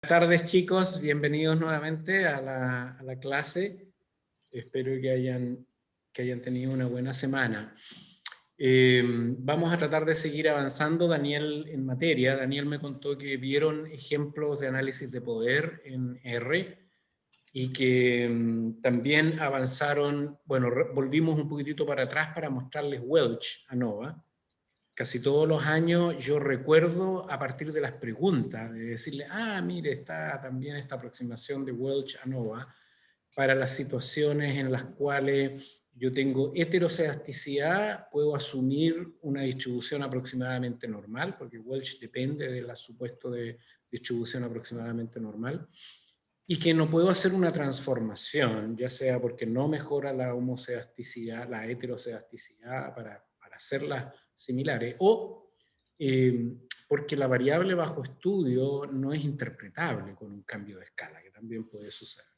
Buenas tardes, chicos, bienvenidos nuevamente a la clase. Espero que hayan tenido una buena semana. Vamos a tratar de seguir avanzando, Daniel, en materia. Daniel me contó que vieron ejemplos de análisis de poder en R y que también avanzaron, bueno, volvimos un poquitito para atrás para mostrarles Welch ANOVA. Casi todos los años yo recuerdo a partir de las preguntas, de decirle, mire, está también esta aproximación de Welch-ANOVA para las situaciones en las cuales yo tengo heterocedasticidad, puedo asumir una distribución aproximadamente normal, porque Welch depende del supuesto de distribución aproximadamente normal, y que no puedo hacer una transformación, ya sea porque no mejora la homocedasticidad, la heterocedasticidad para hacerlas similares, o porque la variable bajo estudio no es interpretable con un cambio de escala, que también puede suceder.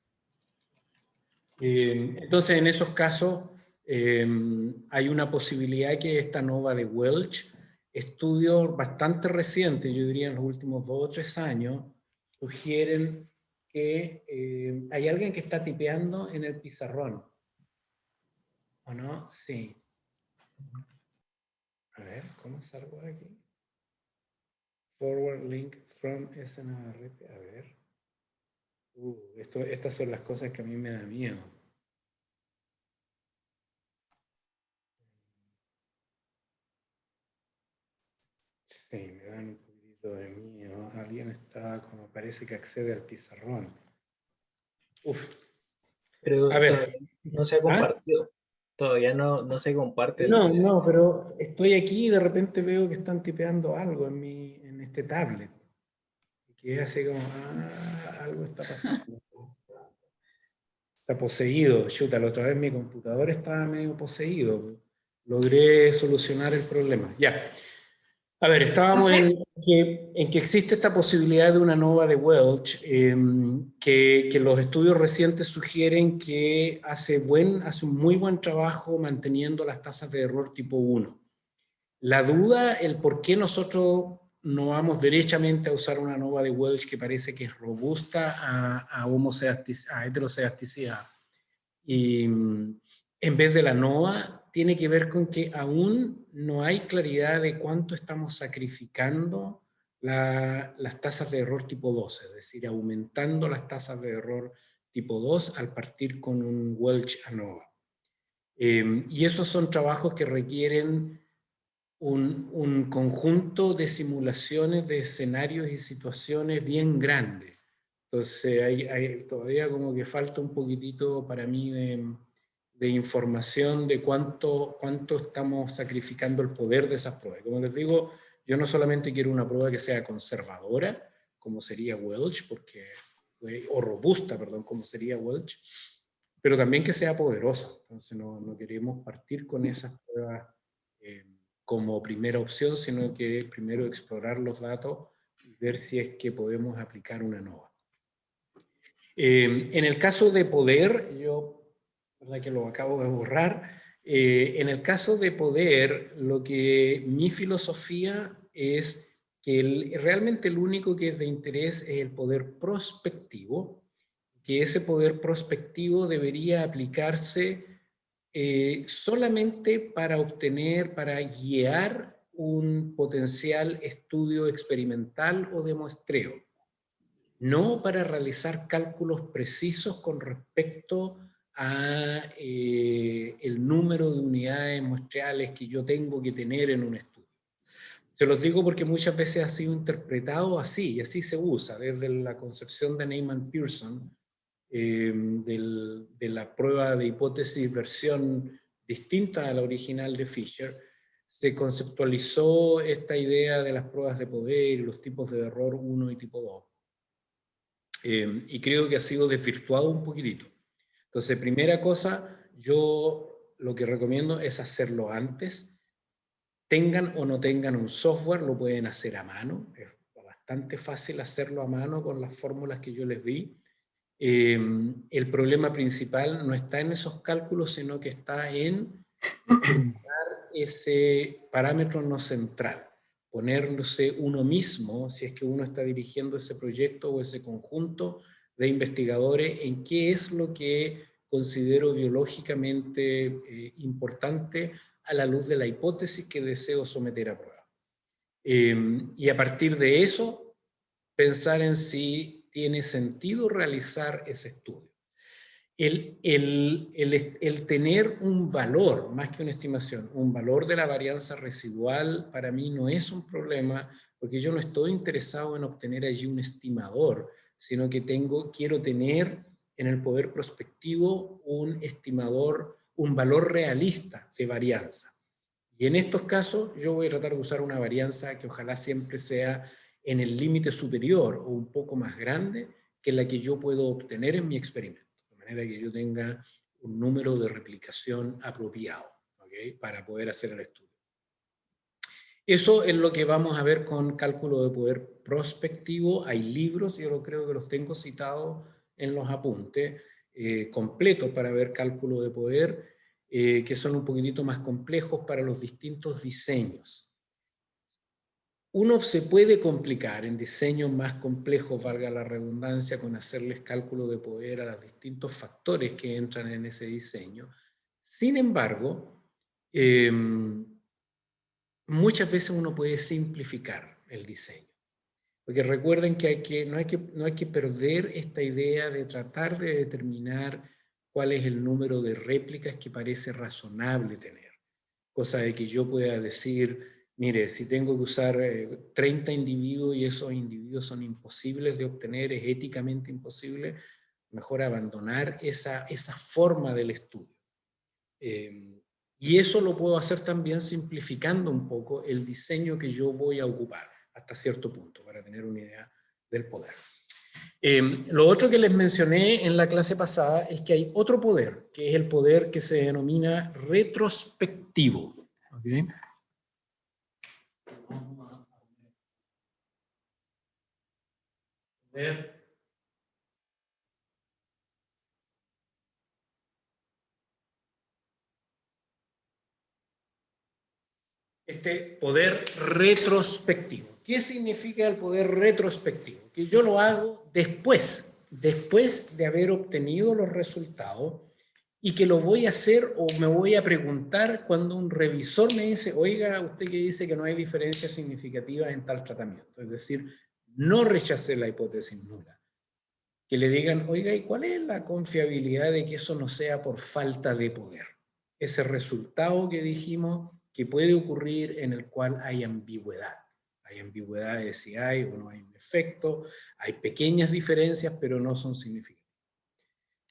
Entonces, en esos casos, hay una posibilidad que esta ANOVA de Welch, estudios bastante recientes, yo diría en los últimos 2 o 3 años, sugieren que hay alguien que está tipeando en el pizarrón. ¿O no? Sí. A ver, ¿cómo salgo de aquí? Forward link from SNRT. A ver. Estas son las cosas que a mí me da miedo. Sí, me dan un poquito de miedo. Alguien está como parece que accede al pizarrón. Pero a ver. no se ha compartido. Todavía no se comparte. No, pero estoy aquí y de repente veo que están tipeando algo en este tablet. Que hace como, algo está pasando. Está poseído. Chuta, la otra vez mi computador estaba medio poseído. Logré solucionar el problema. Ya. A ver, estábamos en que existe esta posibilidad de una ANOVA de Welch, que los estudios recientes sugieren que hace un muy buen trabajo manteniendo las tasas de error tipo 1. La duda, el por qué nosotros no vamos derechamente a usar una ANOVA de Welch que parece que es robusta a heterocedasticidad, y en vez de la ANOVA, tiene que ver con que aún no hay claridad de cuánto estamos sacrificando las tasas de error tipo 2, es decir, aumentando las tasas de error tipo 2 al partir con un Welch ANOVA. Y esos son trabajos que requieren un conjunto de simulaciones de escenarios y situaciones bien grandes. Entonces, todavía como que falta un poquitito para mí de información de cuánto estamos sacrificando el poder de esas pruebas. Como les digo, yo no solamente quiero una prueba que sea conservadora, como sería Welch, o robusta, perdón, como sería Welch, pero también que sea poderosa. Entonces no queremos partir con esas pruebas como primera opción, sino que primero explorar los datos y ver si es que podemos aplicar una ANOVA. En el caso de poder, yo, verdad que lo acabo de borrar, en el caso de poder, mi filosofía es que realmente el único que es de interés es el poder prospectivo, que ese poder prospectivo debería aplicarse solamente para guiar un potencial estudio experimental o de muestreo, no para realizar cálculos precisos con respecto a el número de unidades muestrales que yo tengo que tener en un estudio. Se los digo porque muchas veces ha sido interpretado así, y así se usa, desde la concepción de Neyman-Pearson, de la prueba de hipótesis versión distinta a la original de Fisher, se conceptualizó esta idea de las pruebas de poder y los tipos de error 1 y tipo 2. Y creo que ha sido desvirtuado un poquitito. Entonces, primera cosa, yo lo que recomiendo es hacerlo antes. Tengan o no tengan un software, lo pueden hacer a mano. Es bastante fácil hacerlo a mano con las fórmulas que yo les di. El problema principal no está en esos cálculos, sino que está en ese parámetro no central. ponerse uno mismo, si es que uno está dirigiendo ese proyecto o ese conjunto de investigadores, en qué es lo que considero biológicamente importante a la luz de la hipótesis que deseo someter a prueba. Y a partir de eso, pensar en si tiene sentido realizar ese estudio. El tener un valor, más que una estimación, un valor de la varianza residual, para mí no es un problema, porque yo no estoy interesado en obtener allí un estimador, sino que quiero tener en el poder prospectivo un estimador, un valor realista de varianza. Y en estos casos yo voy a tratar de usar una varianza que ojalá siempre sea en el límite superior o un poco más grande que la que yo puedo obtener en mi experimento, de manera que yo tenga un número de replicación apropiado, ¿okay?, para poder hacer el estudio. Eso es lo que vamos a ver con cálculo de poder prospectivo. Hay libros, yo creo que los tengo citados en los apuntes, completos para ver cálculo de poder, que son un poquitito más complejos para los distintos diseños. Uno se puede complicar en diseños más complejos, valga la redundancia, con hacerles cálculo de poder a los distintos factores que entran en ese diseño. Sin embargo, muchas veces uno puede simplificar el diseño. Porque recuerden que no hay que perder esta idea de tratar de determinar cuál es el número de réplicas que parece razonable tener. Cosa de que yo pueda decir, mire, si tengo que usar 30 individuos y esos individuos son imposibles de obtener, es éticamente imposible, mejor abandonar esa forma del estudio. Y eso lo puedo hacer también simplificando un poco el diseño que yo voy a ocupar hasta cierto punto, para tener una idea del poder. Lo otro que les mencioné en la clase pasada es que hay otro poder, que es el poder que se denomina retrospectivo. ¿Okay? Este poder retrospectivo. ¿Qué significa el poder retrospectivo? Que yo lo hago después de haber obtenido los resultados, y que lo voy a hacer o me voy a preguntar cuando un revisor me dice, oiga, usted que dice que no hay diferencias significativas en tal tratamiento, es decir, no rechacé la hipótesis nula. Que le digan, oiga, ¿y cuál es la confiabilidad de que eso no sea por falta de poder? Ese resultado que dijimos que puede ocurrir en el cual hay ambigüedad. Hay ambigüedad de si hay o no hay un efecto, hay pequeñas diferencias, pero no son significativas.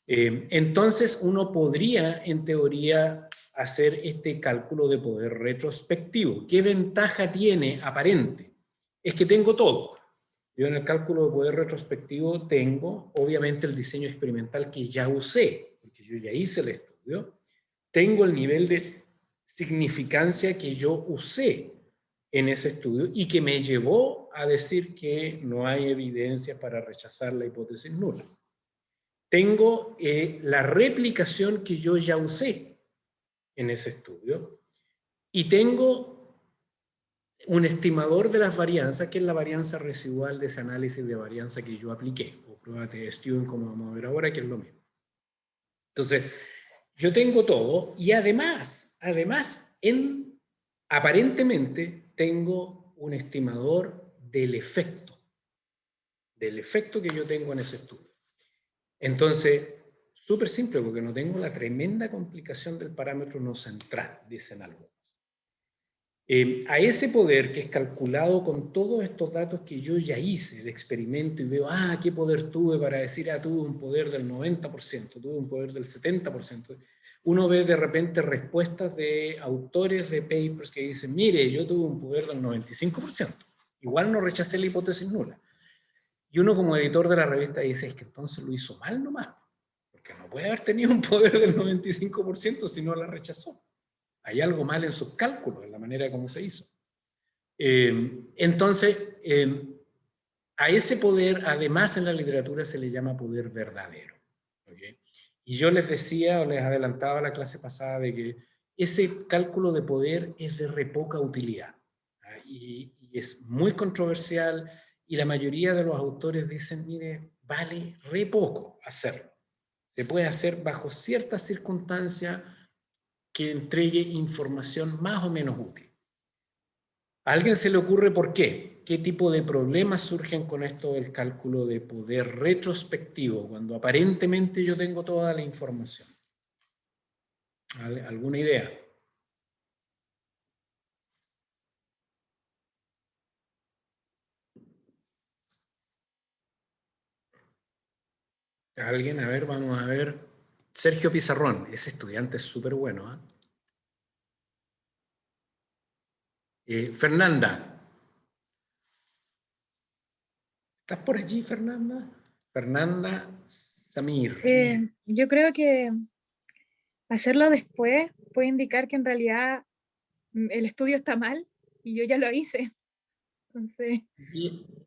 Entonces, uno podría, en teoría, hacer este cálculo de poder retrospectivo. ¿Qué ventaja tiene aparente? Es que tengo todo. Yo en el cálculo de poder retrospectivo tengo, obviamente, el diseño experimental que ya usé, porque yo ya hice el estudio. Tengo el nivel de significancia que yo usé en ese estudio y que me llevó a decir que no hay evidencia para rechazar la hipótesis nula. Tengo la replicación que yo ya usé en ese estudio y tengo un estimador de las varianzas, que es la varianza residual de ese análisis de varianza que yo apliqué, o prueba de Stewart, como vamos a ver ahora, que es lo mismo. Entonces, yo tengo todo y además aparentemente tengo un estimador del efecto que yo tengo en ese estudio. Entonces, súper simple, porque no tengo la tremenda complicación del parámetro no central, dicen algunos. A ese poder que es calculado con todos estos datos que yo ya hice de experimento y veo, qué poder tuve para decir, tuve un poder del 90%, tuve un poder del 70%. Uno ve de repente respuestas de autores de papers que dicen, mire, yo tuve un poder del 95%. Igual no rechacé la hipótesis nula. Y uno como editor de la revista dice, es que entonces lo hizo mal nomás, porque no puede haber tenido un poder del 95% si no la rechazó. Hay algo mal en sus cálculos, en la manera como se hizo. Entonces, a ese poder, además en la literatura se le llama poder verdadero. ¿Okay? Y yo les decía, o les adelantaba la clase pasada, de que ese cálculo de poder es de re poca utilidad. Y y es muy controversial, y la mayoría de los autores dicen, mire, vale re poco hacerlo. Se puede hacer bajo ciertas circunstancias que entregue información más o menos útil. ¿A alguien se le ocurre por qué? ¿Qué tipo de problemas surgen con esto del cálculo de poder retrospectivo, cuando aparentemente yo tengo toda la información? ¿Alguna idea? ¿Alguien? A ver, vamos a ver. Sergio Pizarrón, ese estudiante es súper bueno. Fernanda. ¿Estás por allí, Fernanda? Fernanda Samir. Yo creo que hacerlo después puede indicar que en realidad el estudio está mal y yo ya lo hice. Entonces,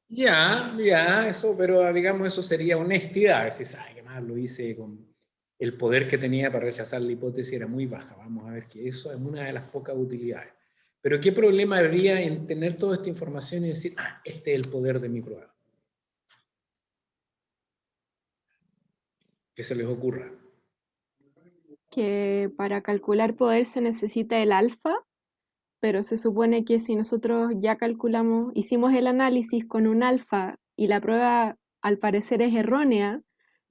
Ya, eso, pero digamos, eso sería honestidad. Decir, ay, qué mal lo hice con el poder que tenía para rechazar la hipótesis era muy baja. Vamos a ver que eso es una de las pocas utilidades. Pero ¿qué problema habría en tener toda esta información y decir, este es el poder de mi prueba? ¿Qué se les ocurra? Que para calcular poder se necesita el alfa, pero se supone que si nosotros ya calculamos, hicimos el análisis con un alfa y la prueba al parecer es errónea,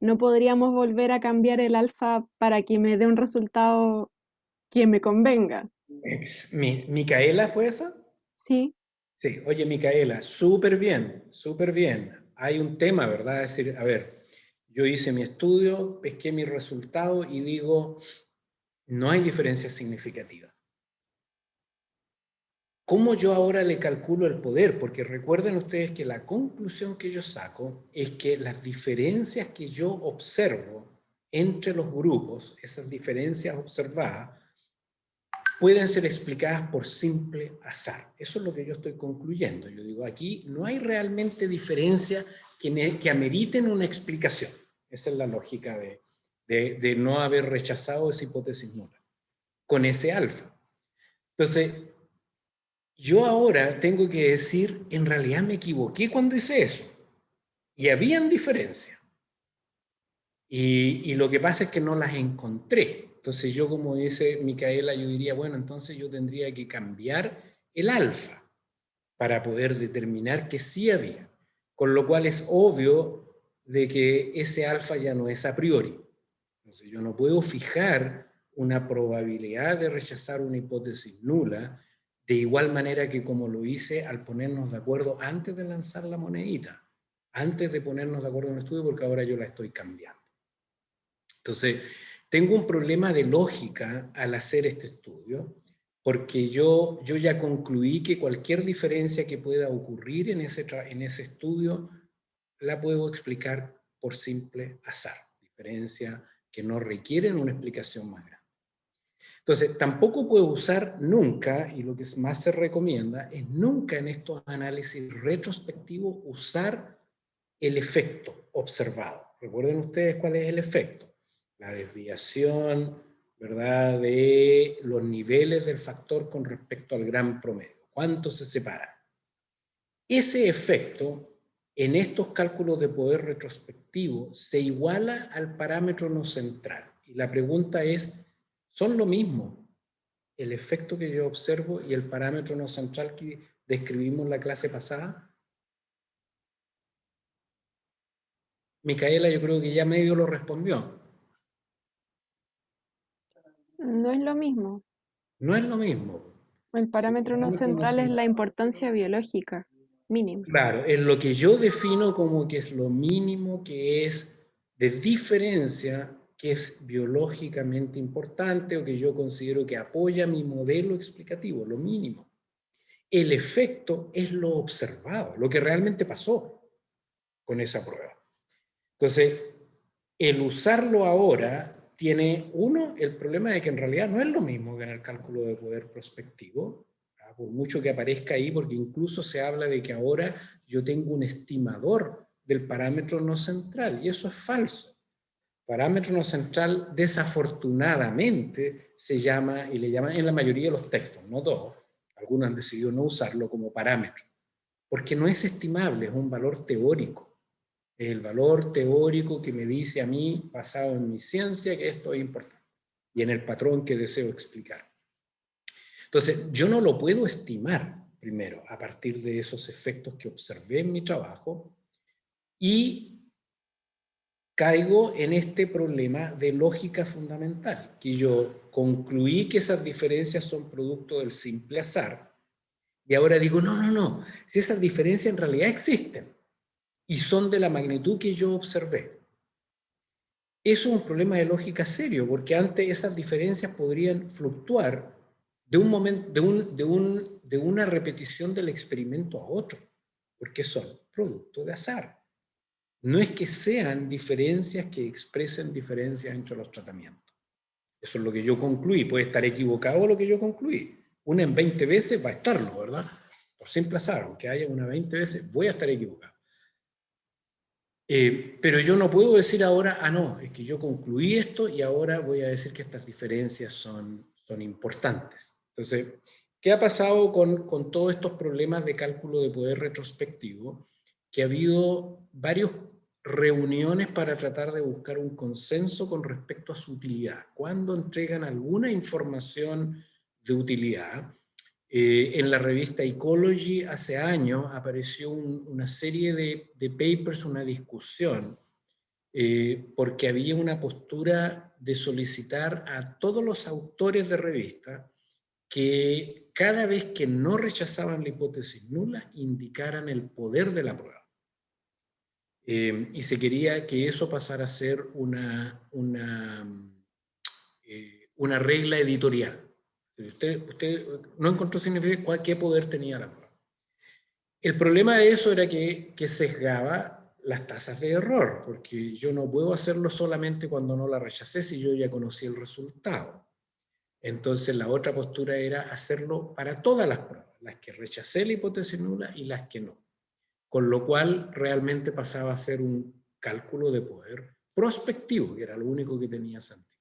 no podríamos volver a cambiar el alfa para que me dé un resultado que me convenga. ¿Micaela fue esa? Sí. Sí, oye, Micaela, súper bien, súper bien. Hay un tema, ¿verdad? Es decir, a ver, yo hice mi estudio, pesqué mi resultado y digo, no hay diferencia significativa. ¿Cómo yo ahora le calculo el poder? Porque recuerden ustedes que la conclusión que yo saco es que las diferencias que yo observo entre los grupos, esas diferencias observadas, pueden ser explicadas por simple azar. Eso es lo que yo estoy concluyendo. Yo digo, aquí no hay realmente diferencia que ameriten una explicación. Esa es la lógica de no haber rechazado esa hipótesis nula con ese alfa. Entonces, yo ahora tengo que decir, en realidad me equivoqué cuando hice eso. Y habían diferencias. Y lo que pasa es que no las encontré. Entonces yo, como dice Micaela, yo diría, bueno, entonces yo tendría que cambiar el alfa para poder determinar que sí había. Con lo cual es obvio de que ese alfa ya no es a priori. Entonces yo no puedo fijar una probabilidad de rechazar una hipótesis nula de igual manera que como lo hice al ponernos de acuerdo antes de lanzar la monedita, antes de ponernos de acuerdo en un estudio, porque ahora yo la estoy cambiando. Entonces, tengo un problema de lógica al hacer este estudio, porque yo ya concluí que cualquier diferencia que pueda ocurrir en ese estudio la puedo explicar por simple azar, diferencia que no requieren una explicación más grande. Entonces, tampoco puedo usar nunca, y lo que más se recomienda, es nunca en estos análisis retrospectivos usar el efecto observado. Recuerden ustedes cuál es el efecto. La desviación, ¿verdad?, de los niveles del factor con respecto al gran promedio. ¿Cuánto se separa? Ese efecto, en estos cálculos de poder retrospectivo, se iguala al parámetro no central. Y la pregunta es, ¿son lo mismo el efecto que yo observo y el parámetro no central que describimos en la clase pasada? Micaela, yo creo que ya medio lo respondió. No es lo mismo. No es lo mismo. El parámetro no central es la importancia biológica mínima. Claro, es lo que yo defino como que es lo mínimo que es de diferencia, que es biológicamente importante o que yo considero que apoya mi modelo explicativo, lo mínimo. El efecto es lo observado, lo que realmente pasó con esa prueba. Entonces, el usarlo ahora tiene, uno, el problema de que en realidad no es lo mismo que en el cálculo de poder prospectivo, por mucho que aparezca ahí, porque incluso se habla de que ahora yo tengo un estimador del parámetro no central, y eso es falso. Parámetro no central, desafortunadamente, se llama, y le llaman en la mayoría de los textos, no todos, algunos han decidido no usarlo como parámetro. porque no es estimable, es un valor teórico. Es el valor teórico que me dice a mí, basado en mi ciencia, que esto es importante, y en el patrón que deseo explicar. Entonces, yo no lo puedo estimar, primero, a partir de esos efectos que observé en mi trabajo, y caigo en este problema de lógica fundamental, que yo concluí que esas diferencias son producto del simple azar, y ahora digo, no, si esas diferencias en realidad existen, y son de la magnitud que yo observé. Eso es un problema de lógica serio, porque antes esas diferencias podrían fluctuar de un momento, de una repetición del experimento a otro, porque son producto de azar. No es que sean diferencias que expresen diferencias entre los tratamientos. Eso es lo que yo concluí. Puede estar equivocado lo que yo concluí. Una en 20 veces va a estarlo, ¿verdad? Por simple azar, aunque haya una 20 veces, voy a estar equivocado. Pero yo no puedo decir ahora, no, es que yo concluí esto y ahora voy a decir que estas diferencias son importantes. Entonces, ¿qué ha pasado con todos estos problemas de cálculo de poder retrospectivo? Que ha habido varias reuniones para tratar de buscar un consenso con respecto a su utilidad. Cuando entregan alguna información de utilidad, en la revista Ecology hace años apareció una serie de papers, una discusión, porque había una postura de solicitar a todos los autores de revista que cada vez que no rechazaban la hipótesis nula, indicaran el poder de la prueba. Y se quería que eso pasara a ser una regla editorial. Usted no encontró significado qué poder tenía la prueba. El problema de eso era que sesgaba las tasas de error, porque yo no puedo hacerlo solamente cuando no la rechacé si yo ya conocí el resultado. Entonces la otra postura era hacerlo para todas las pruebas, las que rechacé la hipótesis nula y las que no. Con lo cual realmente pasaba a ser un cálculo de poder prospectivo, que era lo único que tenía sentido.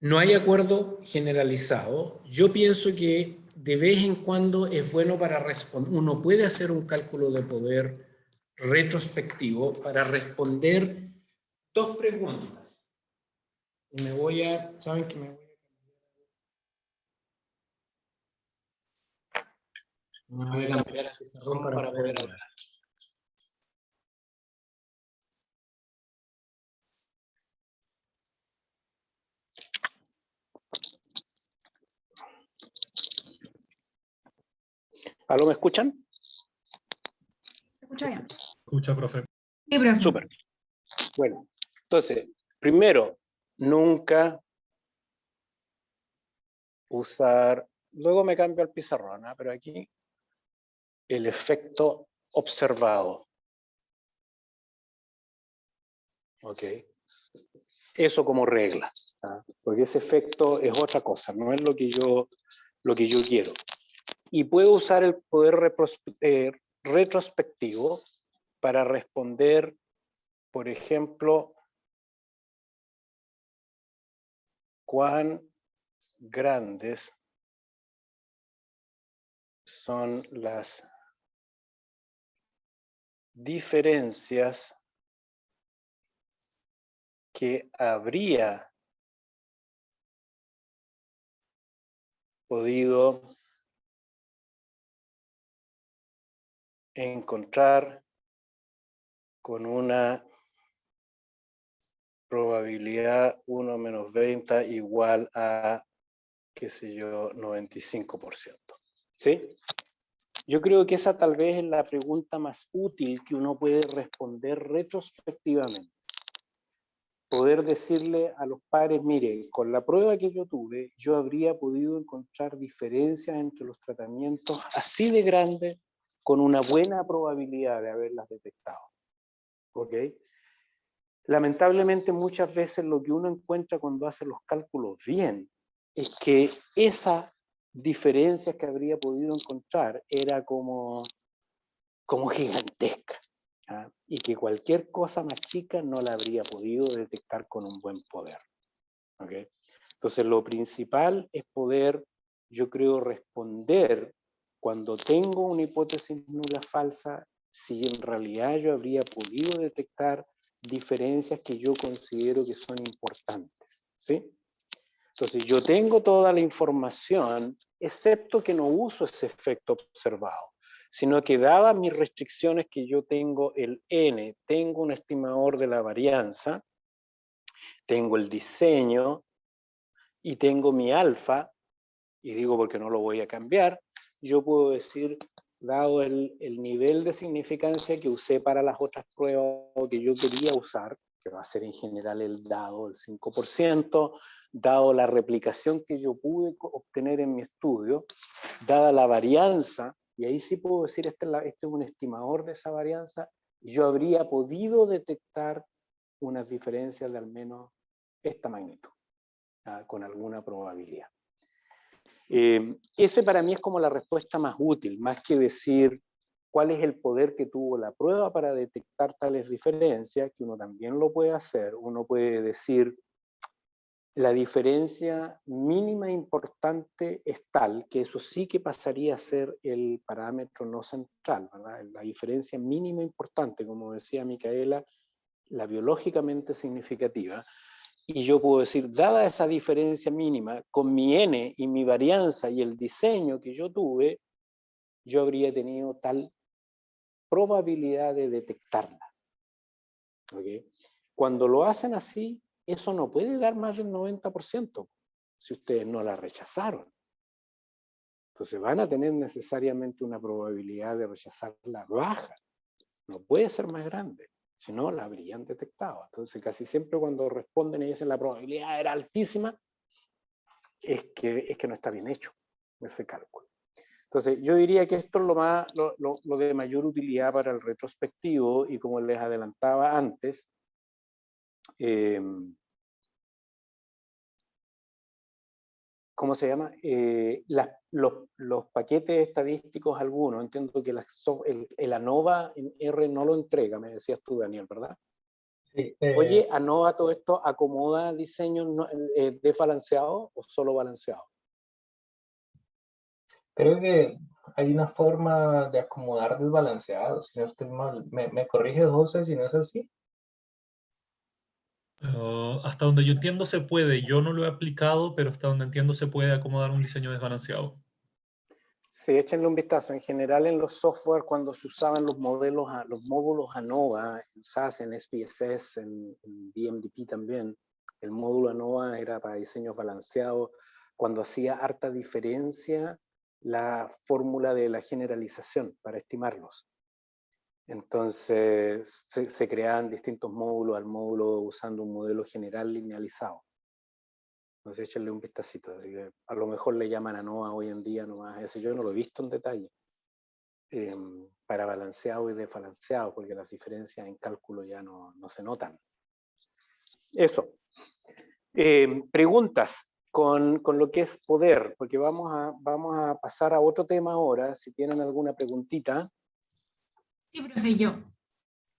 No hay acuerdo generalizado. Yo pienso que de vez en cuando es bueno para responder, uno puede hacer un cálculo de poder retrospectivo para responder dos preguntas. Y ¿saben que me voy a cambiar el pizarrón para poder hablar? ¿Aló, me escuchan? Se escucha bien. Escucha, profe. Sí, profe. Súper. Bueno, entonces, primero, nunca usar, luego me cambio al pizarrón, pero aquí el efecto observado. Ok. Eso como regla, porque ese efecto es otra cosa, no es lo que yo quiero. Y puedo usar el poder retrospectivo para responder, por ejemplo, cuán grandes son las diferencias que habría podido encontrar con una probabilidad 1 menos 20 igual a, qué sé yo, 95%. ¿Sí? Yo creo que esa tal vez es la pregunta más útil que uno puede responder retrospectivamente. Poder decirle a los padres, miren, con la prueba que yo tuve, yo habría podido encontrar diferencias entre los tratamientos así de grandes con una buena probabilidad de haberlas detectado. ¿Ok? Lamentablemente muchas veces lo que uno encuentra cuando hace los cálculos bien es que esa diferencia que habría podido encontrar era como gigantesca, ¿ah? Y que cualquier cosa más chica no la habría podido detectar con un buen poder. ¿Okay? Entonces lo principal es poder, yo creo, responder cuando tengo una hipótesis nula falsa, si en realidad yo habría podido detectar diferencias que yo considero que son importantes, ¿sí? Entonces yo tengo toda la información, excepto que no uso ese efecto observado, sino que dadas mis restricciones que yo tengo el N, tengo un estimador de la varianza, tengo el diseño y tengo mi alfa, y digo porque no lo voy a cambiar, yo puedo decir, dado el nivel de significancia que usé para las otras pruebas o que yo quería usar, que va a ser en general el dado, el 5%, dado la replicación que yo pude obtener en mi estudio, dada la varianza, y ahí sí puedo decir, este es un estimador de esa varianza, yo habría podido detectar unas diferencias de al menos esta magnitud, con alguna probabilidad. Ese para mí es como la respuesta más útil, más que decir cuál es el poder que tuvo la prueba para detectar tales diferencias, que uno también lo puede hacer. Uno puede decir, la diferencia mínima importante es tal, que eso sí que pasaría a ser el parámetro no central, ¿verdad? La diferencia mínima importante, como decía Micaela, la biológicamente significativa. Y yo puedo decir, dada esa diferencia mínima, con mi N y mi varianza y el diseño que yo tuve, yo habría tenido tal probabilidad de detectarla. ¿Okay? Cuando lo hacen así, eso no puede dar más del 90%, si ustedes no la rechazaron. Entonces van a tener necesariamente una probabilidad de rechazarla baja. No puede ser más grande. Si no, la habrían detectado. Entonces, casi siempre cuando responden y dicen la probabilidad era altísima, es que no está bien hecho ese cálculo. Entonces, yo diría que esto es lo de mayor utilidad para el retrospectivo, y como les adelantaba antes, ¿cómo se llama? Los paquetes estadísticos algunos, entiendo que el ANOVA en R no lo entrega, me decías tú, Daniel, ¿verdad? Sí, Oye, ¿ANOVA todo esto acomoda diseños desbalanceados o solo balanceados? creo que hay una forma de acomodar desbalanceados, si no estoy mal. ¿Me corrige, José, si no es así? Hasta donde yo entiendo se puede, yo no lo he aplicado, pero hasta donde entiendo se puede acomodar un diseño desbalanceado. Sí, échenle un vistazo. En general en los software, cuando se usaban los módulos ANOVA, en SAS, en SPSS, en BMDP también, el módulo ANOVA era para diseños balanceados. Cuando hacía harta diferencia la fórmula de la generalización para estimarlos. Entonces se creaban distintos módulos al módulo usando un modelo general linealizado. Entonces échenle un vistacito, así que a lo mejor le llaman ANOVA hoy en día nomás, ese yo no lo he visto en detalle, para balanceado y desbalanceado, porque las diferencias en cálculo ya no se notan. Eso. Preguntas con lo que es poder, porque vamos a pasar a otro tema ahora, si tienen alguna preguntita. Sí, profe, yo.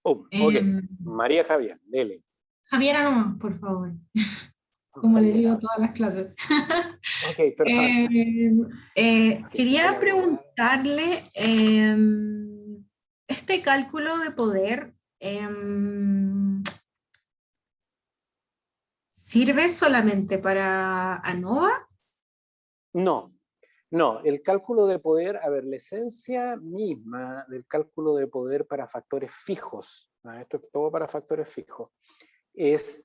Oh, ok, María Javier, dele. Javiera nomás, por favor. Como le digo todas las clases. Ok, perdón. Quería preguntarle, este cálculo de poder, ¿sirve solamente para ANOVA? No, el cálculo de poder, a ver, la esencia misma del cálculo de poder para factores fijos, esto es todo para factores fijos, es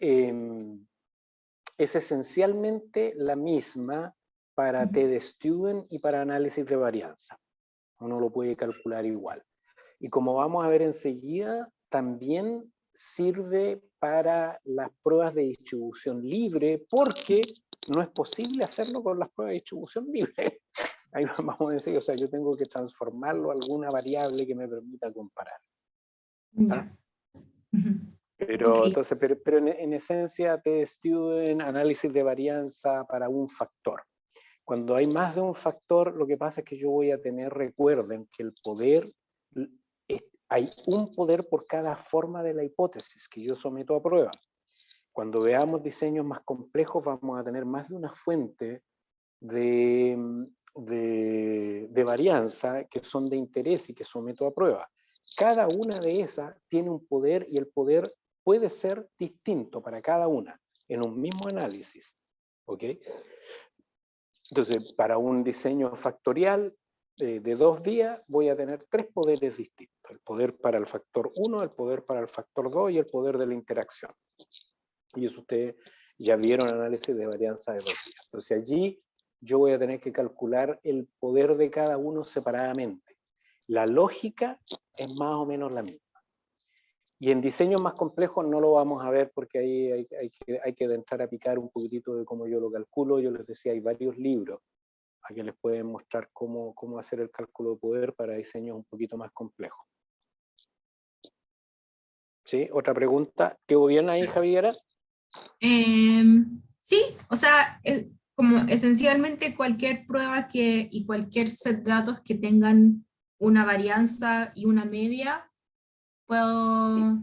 esencialmente la misma para T-de-Stewart y para análisis de varianza. Uno lo puede calcular igual. Y como vamos a ver enseguida, también sirve para las pruebas de distribución libre, porque no es posible hacerlo con las pruebas de distribución libre. Ahí vamos a decir, o sea, yo tengo que transformarlo a alguna variable que me permita comparar. ¿Ah? Pero, Okay. entonces, pero en esencia, T-Stewart, análisis de varianza para un factor. Cuando hay más de un factor, lo que pasa es que yo voy a tener, recuerden que el poder, hay un poder por cada forma de la hipótesis que yo someto a prueba. Cuando veamos diseños más complejos, vamos a tener más de una fuente de de varianza que son de interés y que someto a prueba. Cada una de esas tiene un poder y el poder puede ser distinto para cada una en un mismo análisis. ¿Ok? Entonces, para un diseño factorial de 2 días voy a tener 3 poderes distintos. El poder para el factor 1, el poder para el factor 2 y el poder de la interacción. Y eso ustedes ya vieron análisis de varianza de 2 días. Entonces allí yo voy a tener que calcular el poder de cada uno separadamente. La lógica es más o menos la misma. Y en diseños más complejos no lo vamos a ver porque ahí hay que entrar a picar un poquitito de cómo yo lo calculo. Yo les decía, hay varios libros a que les pueden mostrar cómo hacer el cálculo de poder para diseños un poquito más complejos. ¿Sí? ¿Otra pregunta? ¿Quedó bien ahí, Javiera? Sí, o sea, como esencialmente cualquier prueba y cualquier set de datos que tengan una varianza y una media, puedo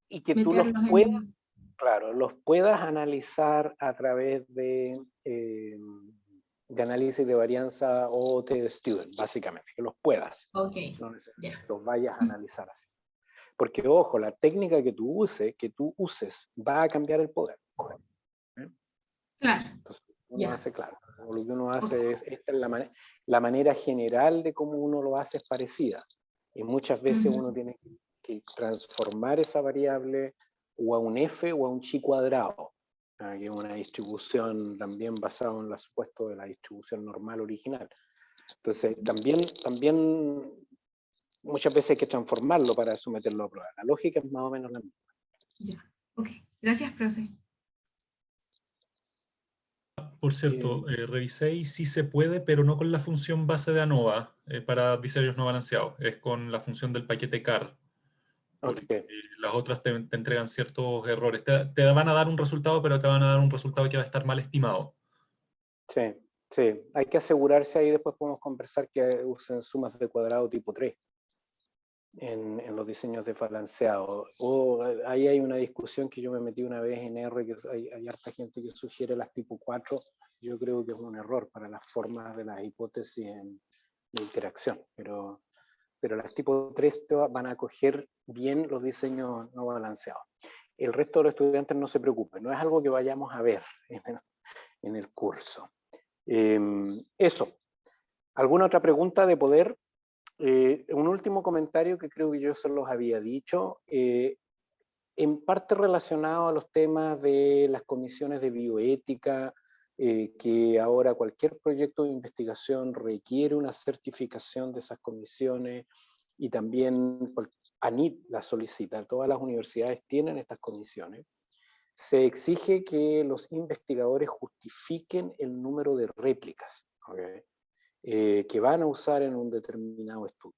Y que tú los meterlos puedas, en... claro, los puedas analizar a través de análisis de varianza o T-Student, básicamente, que los puedas, Ok, no necesariamente ya. los vayas a analizar así. Porque, ojo, la técnica que tú uses, va a cambiar el poder. ¿Eh? Claro, Entonces, uno ya. hace, claro, lo que uno Ok. hace esta es la manera general de cómo uno lo hace es parecida. Y muchas veces Ujú. uno tiene que transformar esa variable o a un f o a un chi cuadrado, que es una distribución también basada en el supuesto de la distribución normal original. Entonces, también muchas veces hay que transformarlo para someterlo a prueba. La lógica es más o menos la misma. Ya, ok. Gracias, profe. Por cierto, revisé y sí se puede, pero no con la función base de ANOVA para diseños no balanceados. Es con la función del paquete CAR. Porque Okay. las otras te entregan ciertos errores. Te van a dar un resultado, pero te van a dar un resultado que va a estar mal estimado. Sí, sí. Hay que asegurarse ahí, después podemos conversar que usen sumas de cuadrado tipo 3 en los diseños de balanceado. Ahí hay una discusión que yo me metí una vez en R, que hay harta gente que sugiere las tipo 4. Yo creo que es un error para las formas de las hipótesis de interacción, pero las tipo 3 van a coger bien los diseños no balanceados. El resto de los estudiantes no se preocupen, no es algo que vayamos a ver en el curso. Eso. ¿Alguna otra pregunta de poder? Un último comentario que creo que yo se los había dicho, en parte relacionado a los temas de las comisiones de bioética, que ahora cualquier proyecto de investigación requiere una certificación de esas comisiones y también ANIT la solicita, todas las universidades tienen estas comisiones. Se exige que los investigadores justifiquen el número de réplicas, ¿okay? Que van a usar en un determinado estudio.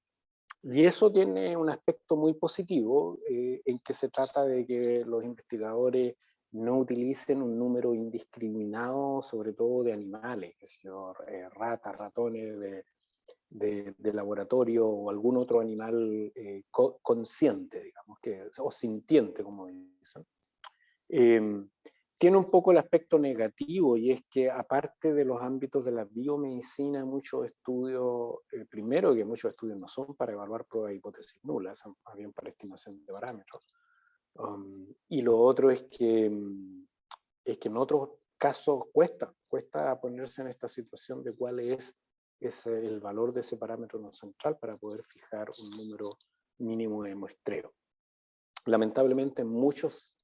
Y eso tiene un aspecto muy positivo, en que se trata de que los investigadores no utilicen un número indiscriminado, sobre todo de animales, que son ratas, ratones de laboratorio o algún otro animal consciente, digamos, o sintiente, como dicen. Tiene un poco el aspecto negativo, y es que aparte de los ámbitos de la biomedicina, muchos estudios, primero que muchos estudios no son para evaluar pruebas de hipótesis nulas, son más bien para estimación de parámetros. Y lo otro es que en otros casos cuesta ponerse en esta situación de cuál es el valor de ese parámetro no central para poder fijar un número mínimo de muestreo. Lamentablemente en muchas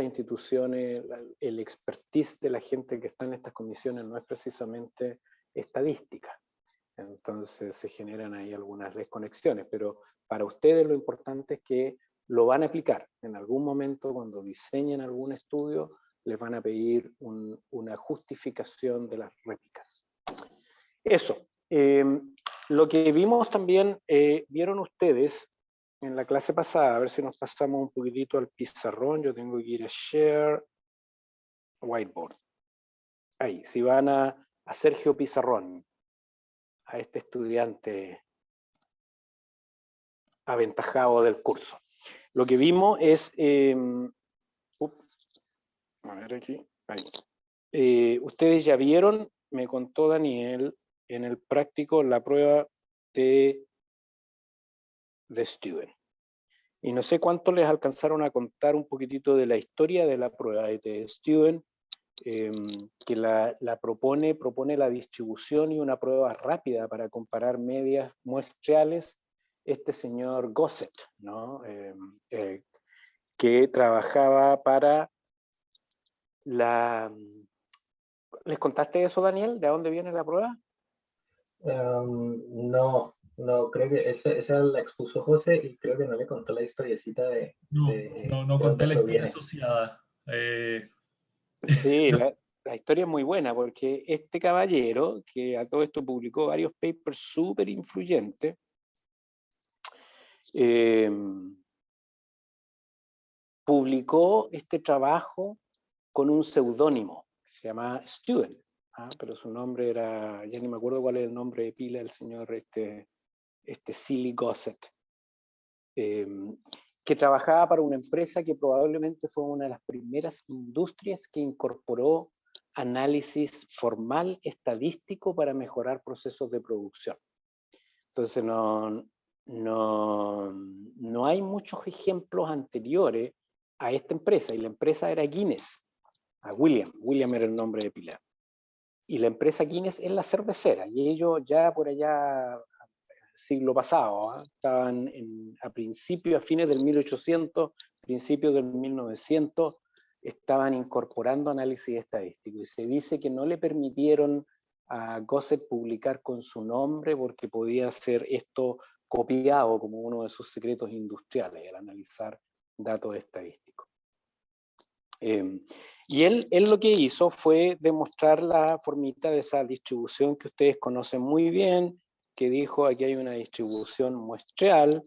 instituciones el expertise de la gente que está en estas comisiones no es precisamente estadística. Entonces se generan ahí algunas desconexiones, pero para ustedes lo importante es que lo van a aplicar. En algún momento, cuando diseñen algún estudio, les van a pedir una justificación de las réplicas. Eso. Lo que vimos también, vieron ustedes en la clase pasada, a ver si nos pasamos un poquitito al pizarrón. Yo tengo que ir a Share Whiteboard. Ahí, si van a Sergio Pizarrón, a este estudiante aventajado del curso. Lo que vimos es, a ver aquí, ahí. Ustedes ya vieron, me contó Daniel, en el práctico la prueba de Stewart. Y no sé cuánto les alcanzaron a contar un poquitito de la historia de la prueba de Stewart, que la propone la distribución y una prueba rápida para comparar medias muestrales, este señor Gossett, ¿no? Que trabajaba para la... ¿Les contaste eso, Daniel? ¿De dónde viene la prueba? No, creo que esa la expuso José y creo que no le contó la historiecita de No de conté dónde la historia proviene. asociada. Sí, la historia es muy buena porque este caballero, que a todo esto publicó varios papers súper influyentes, publicó este trabajo con un seudónimo, que se llama Stewart, pero su nombre era, ya ni me acuerdo cuál es el nombre de pila del señor Silly Gossett, que trabajaba para una empresa que probablemente fue una de las primeras industrias que incorporó análisis formal estadístico para mejorar procesos de producción. Entonces no hay muchos ejemplos anteriores a esta empresa, y la empresa era Guinness, a William era el nombre de pila. Y la empresa Guinness es la cervecera, y ellos ya por allá, siglo pasado, estaban a fines del 1800, principios del 1900, estaban incorporando análisis estadístico, y se dice que no le permitieron a Gossett publicar con su nombre porque podía ser esto copiado como uno de sus secretos industriales, el analizar datos estadísticos. Y él lo que hizo fue demostrar la formita de esa distribución que ustedes conocen muy bien, que dijo aquí hay una distribución muestral,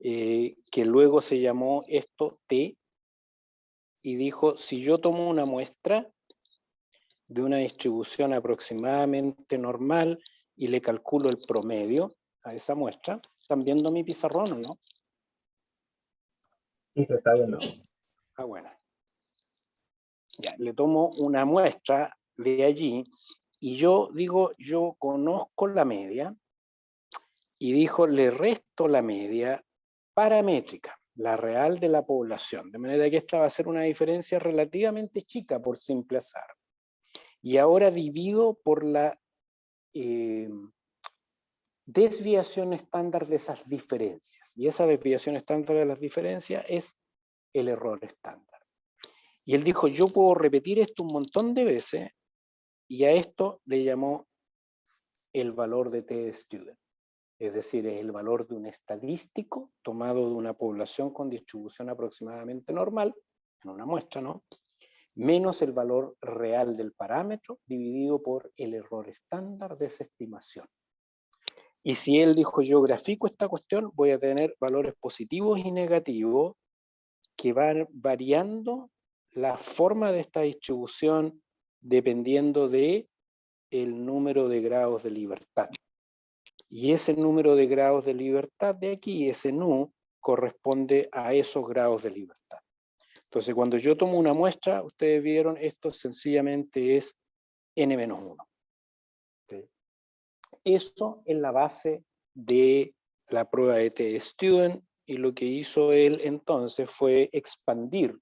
que luego se llamó esto T, y dijo, si yo tomo una muestra de una distribución aproximadamente normal y le calculo el promedio a esa muestra, ¿están viendo mi pizarrón o no? Sí, se está viendo. Ah, bueno. Ya, le tomo una muestra de allí y yo digo, yo conozco la media, y dijo, le resto la media paramétrica, la real de la población, de manera que esta va a ser una diferencia relativamente chica por simple azar. Y ahora divido por la desviación estándar de esas diferencias, y esa desviación estándar de las diferencias es el error estándar. Y él dijo, yo puedo repetir esto un montón de veces, y a esto le llamó el valor de T-Student. Es decir, es el valor de un estadístico tomado de una población con distribución aproximadamente normal, en una muestra, ¿no? Menos el valor real del parámetro dividido por el error estándar de esa estimación. Y si él dijo, yo grafico esta cuestión, voy a tener valores positivos y negativos que van variando la forma de esta distribución dependiendo de el número de grados de libertad. Y ese número de grados de libertad de aquí, ese nu, corresponde a esos grados de libertad. Entonces, cuando yo tomo una muestra, ustedes vieron, esto sencillamente es n-1. ¿Okay? Eso es la base de la prueba de T-Student, y lo que hizo él entonces fue expandir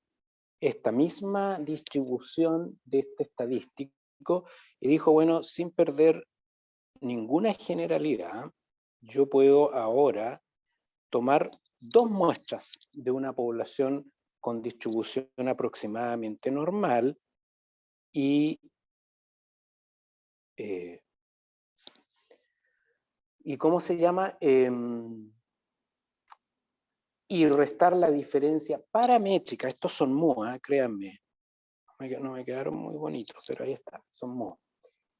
esta misma distribución de este estadístico, y dijo, bueno, sin perder ninguna generalidad, yo puedo ahora tomar dos muestras de una población con distribución aproximadamente normal y ¿cómo se llama? Y restar la diferencia paramétrica. Estos son mu, créanme. No me quedaron muy bonitos, pero ahí está, son mu.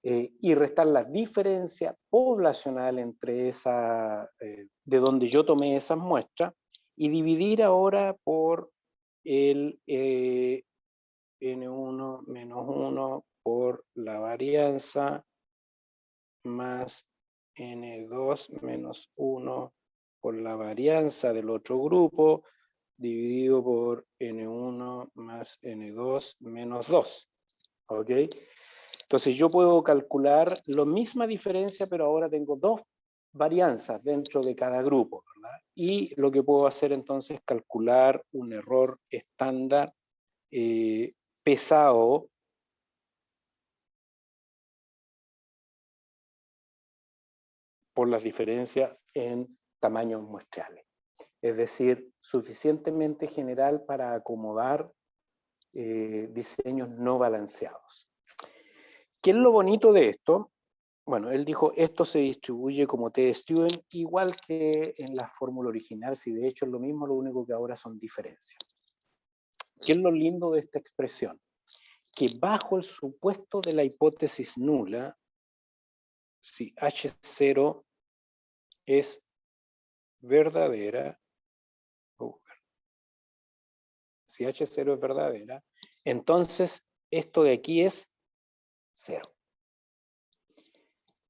Y restar la diferencia poblacional entre esa, de donde yo tomé esas muestras, y dividir ahora por el n1 menos 1 por la varianza más n2 menos 1 por la varianza del otro grupo, dividido por n1 más n2 menos 2. ¿Ok? Entonces yo puedo calcular la misma diferencia, pero ahora tengo dos varianzas dentro de cada grupo, ¿verdad? Y lo que puedo hacer entonces es calcular un error estándar pesado por las diferencias en tamaños muestrales. Es decir, suficientemente general para acomodar diseños no balanceados. ¿Qué es lo bonito de esto? Bueno, él dijo, esto se distribuye como T-Student, igual que en la fórmula original, si de hecho es lo mismo, lo único que ahora son diferencias. ¿Qué es lo lindo de esta expresión? Que bajo el supuesto de la hipótesis nula, si H0 es verdadera, si H0 es verdadera, entonces esto de aquí es 0.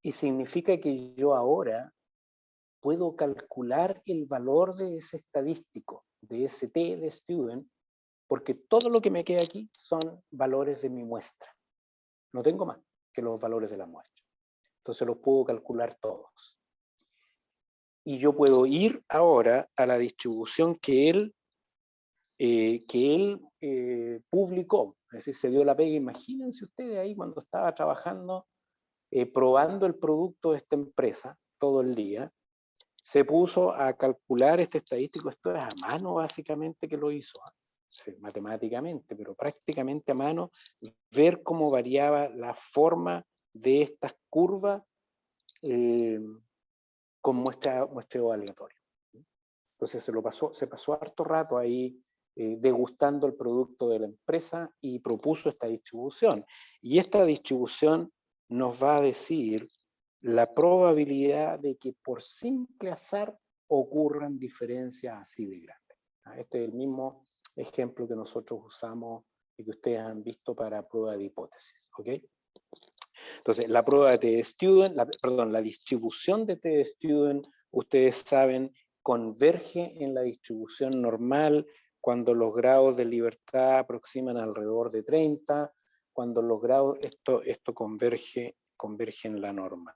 Y significa que yo ahora puedo calcular el valor de ese estadístico, de ese T de student, porque todo lo que me queda aquí son valores de mi muestra. No tengo más que los valores de la muestra. Entonces los puedo calcular todos. Y yo puedo ir ahora a la distribución que él publicó. Es decir, se dio la pega. Imagínense ustedes ahí cuando estaba trabajando, probando el producto de esta empresa todo el día, se puso a calcular este estadístico. Esto es a mano básicamente que lo hizo, sí, matemáticamente, pero prácticamente a mano, ver cómo variaba la forma de estas curvas con muestreo aleatorio. Entonces se pasó harto rato ahí degustando el producto de la empresa y propuso esta distribución. Y esta distribución nos va a decir la probabilidad de que por simple azar ocurran diferencias así de grandes. Este es el mismo ejemplo que nosotros usamos y que ustedes han visto para prueba de hipótesis. ¿Ok? Entonces, la prueba de T-Student, la distribución de T-Student, ustedes saben, converge en la distribución normal cuando los grados de libertad aproximan alrededor de 30, cuando los grados, esto converge en la normal.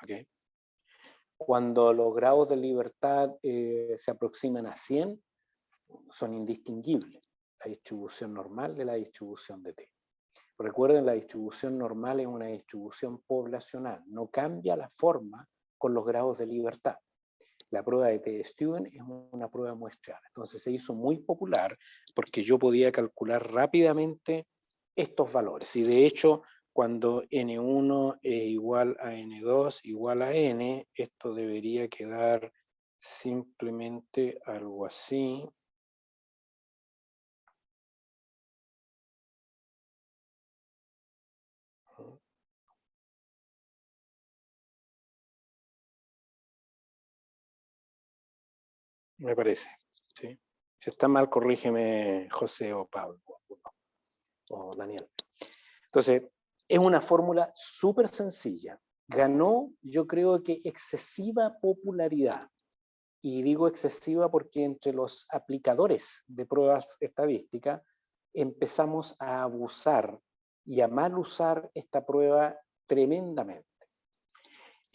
¿Okay? Cuando los grados de libertad se aproximan a 100, son indistinguibles la distribución normal de la distribución de T. Recuerden, la distribución normal es una distribución poblacional, no cambia la forma con los grados de libertad. La prueba de T-Student es una prueba muestral, entonces se hizo muy popular porque yo podía calcular rápidamente estos valores, y de hecho cuando N1 es igual a N2 igual a N, esto debería quedar simplemente algo así. Me parece, ¿sí? Si está mal, corrígeme José o Pablo o Daniel. Entonces, es una fórmula súper sencilla. Ganó, yo creo que excesiva popularidad. Y digo excesiva porque entre los aplicadores de pruebas estadísticas empezamos a abusar y a mal usar esta prueba tremendamente.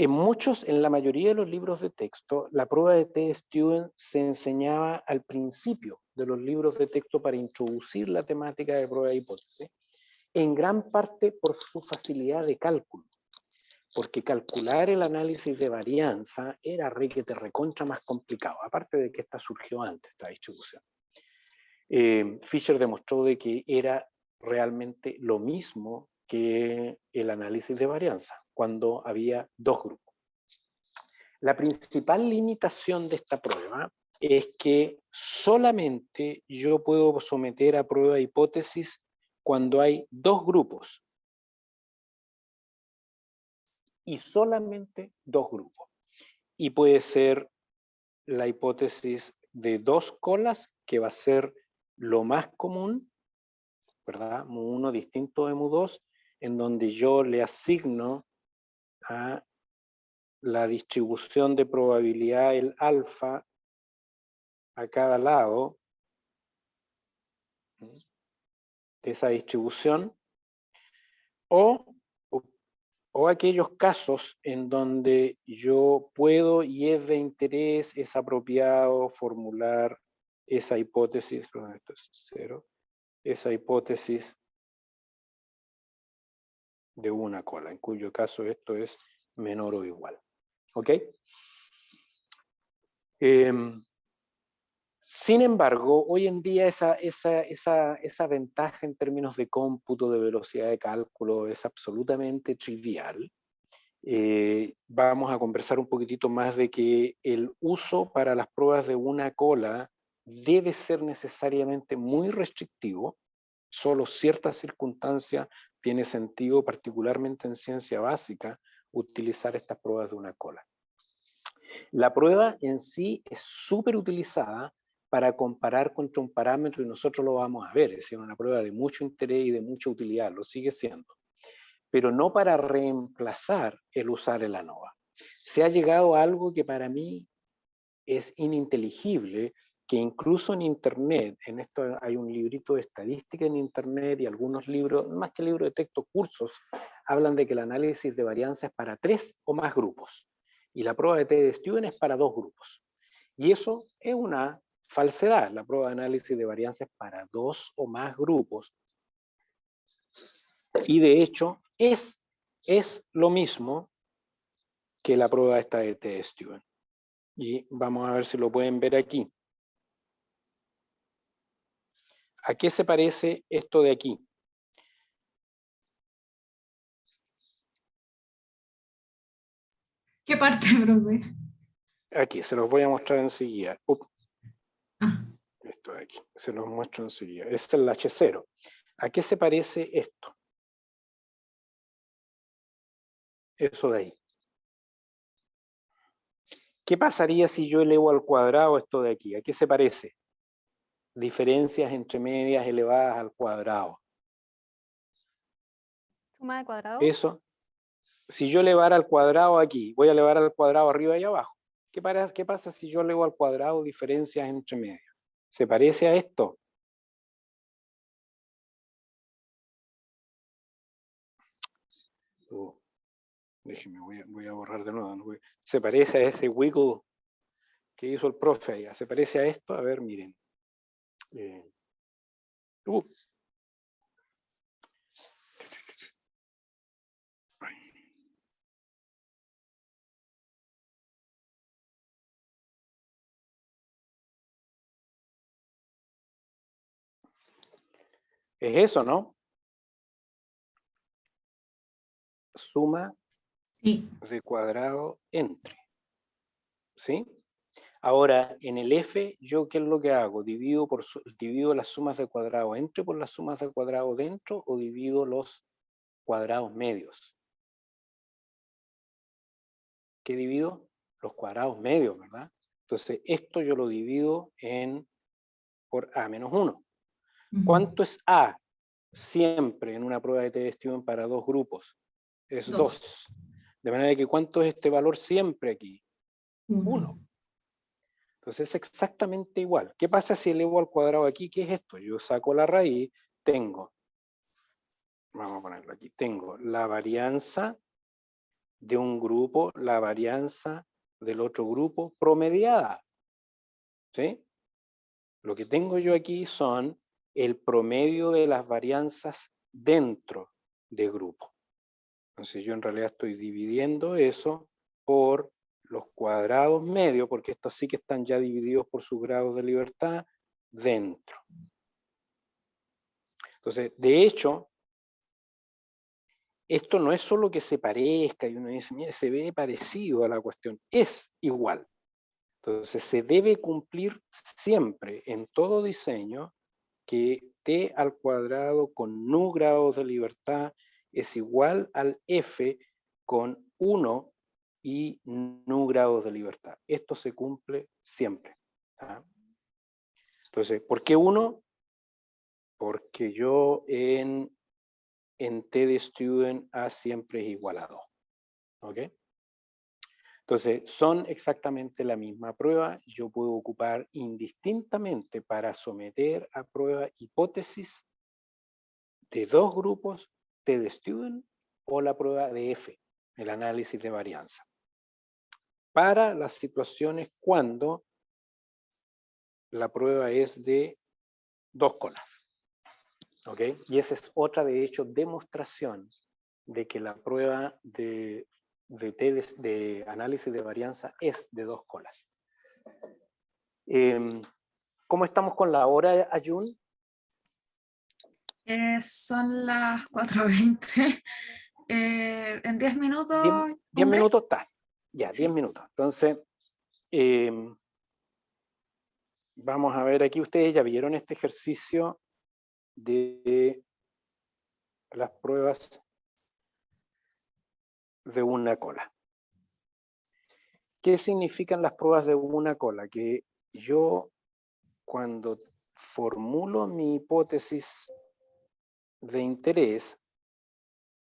En la mayoría de los libros de texto, la prueba de T-Student se enseñaba al principio de los libros de texto para introducir la temática de prueba de hipótesis, en gran parte por su facilidad de cálculo, porque calcular el análisis de varianza era recontra más complicado, aparte de que esta surgió antes, esta distribución. Fisher demostró de que era realmente lo mismo que el análisis de varianza, cuando había dos grupos. La principal limitación de esta prueba es que solamente yo puedo someter a prueba de hipótesis cuando hay dos grupos. Y solamente dos grupos. Y puede ser la hipótesis de dos colas, que va a ser lo más común, ¿verdad? Mu1 distinto de Mu2, en donde yo le asigno a la distribución de probabilidad, el alfa, a cada lado de esa distribución, o aquellos casos en donde yo puedo y es de interés, es apropiado formular esa hipótesis, perdón, esto es 0, esa hipótesis de una cola, en cuyo caso esto es menor o igual. ¿Ok? Sin embargo, hoy en día esa ventaja en términos de cómputo, de velocidad de cálculo, es absolutamente trivial. Vamos a conversar un poquitito más de que el uso para las pruebas de una cola debe ser necesariamente muy restrictivo. Solo ciertas circunstancias tiene sentido, particularmente en ciencia básica, utilizar estas pruebas de una cola. La prueba en sí es súper utilizada para comparar contra un parámetro y nosotros lo vamos a ver, es decir, una prueba de mucho interés y de mucha utilidad, lo sigue siendo, pero no para reemplazar el usar el ANOVA. Se ha llegado a algo que para mí es ininteligible, que incluso en Internet, en esto hay un librito de estadística en Internet y algunos libros, más que libros de texto, cursos, hablan de que el análisis de varianza es para 3 o más grupos y la prueba de T-de-Stewart es para 2 grupos. Y eso es una falsedad. La prueba de análisis de varianza es para 2 o más grupos. Y de hecho es lo mismo que la prueba esta de T-de-Stewart. Y vamos a ver si lo pueden ver aquí. ¿A qué se parece esto de aquí? ¿Qué parte, profe? Aquí, se los voy a mostrar enseguida. Ah, Esto de aquí, se los muestro enseguida. Este es el H0. ¿A qué se parece esto? Eso de ahí. ¿Qué pasaría si yo elevo al cuadrado esto de aquí? ¿A qué se parece? Diferencias entre medias elevadas al cuadrado. Suma de cuadrado. Eso. Si yo elevara al cuadrado aquí, voy a elevar al cuadrado arriba y abajo. ¿Qué pasa si yo elevo al cuadrado diferencias entre medias? ¿Se parece a esto? Déjeme, voy a borrar de nuevo. ¿No? Se parece a ese wiggle que hizo el profe allá. ¿Se parece a esto? A ver, miren. Es eso, ¿no? Suma sí. de cuadrado entre. ¿Sí? Ahora, en el F, ¿yo qué es lo que hago? ¿Divido las sumas de cuadrado entre por las sumas de cuadrado dentro o divido los cuadrados medios? ¿Qué divido? Los cuadrados medios, ¿verdad? Entonces, esto yo lo divido por A menos 1. ¿Cuánto es A? Siempre en una prueba de T-de-Stewart para 2 grupos. Es 2. De manera que ¿cuánto es este valor siempre aquí? 1. Entonces es exactamente igual. ¿Qué pasa si elevo al cuadrado aquí? ¿Qué es esto? Yo saco la raíz, tengo, vamos a ponerlo aquí, tengo la varianza de un grupo, la varianza del otro grupo promediada. ¿Sí? Lo que tengo yo aquí son el promedio de las varianzas dentro de grupo. Entonces yo en realidad estoy dividiendo eso por los cuadrados medios, porque estos sí que están ya divididos por sus grados de libertad dentro. Entonces, de hecho, esto no es solo que se parezca y uno dice, mire, se ve parecido a la cuestión, es igual. Entonces, se debe cumplir siempre en todo diseño que t al cuadrado con nu grados de libertad es igual al f con 1 y nu grados de libertad. Esto se cumple siempre. ¿Ah? Entonces, ¿por qué 1? Porque yo en T-de-Stewart A siempre es igual a 2. ¿Ok? Entonces, son exactamente la misma prueba. Yo puedo ocupar indistintamente para someter a prueba hipótesis de 2 grupos, T de Steuben o la prueba de F, el análisis de varianza. Para las situaciones cuando la prueba es de 2 colas. ¿Ok? Y esa es otra, de hecho, demostración de que la prueba de análisis de varianza es de 2 colas. ¿Cómo estamos con la hora, Ayun? Son las 4:20. En 10 minutos. 10 minutos está. Ya, Sí. 10 minutos. Entonces, vamos a ver aquí, ustedes ya vieron este ejercicio de las pruebas de una cola. ¿Qué significan las pruebas de una cola? Que yo, cuando formulo mi hipótesis de interés,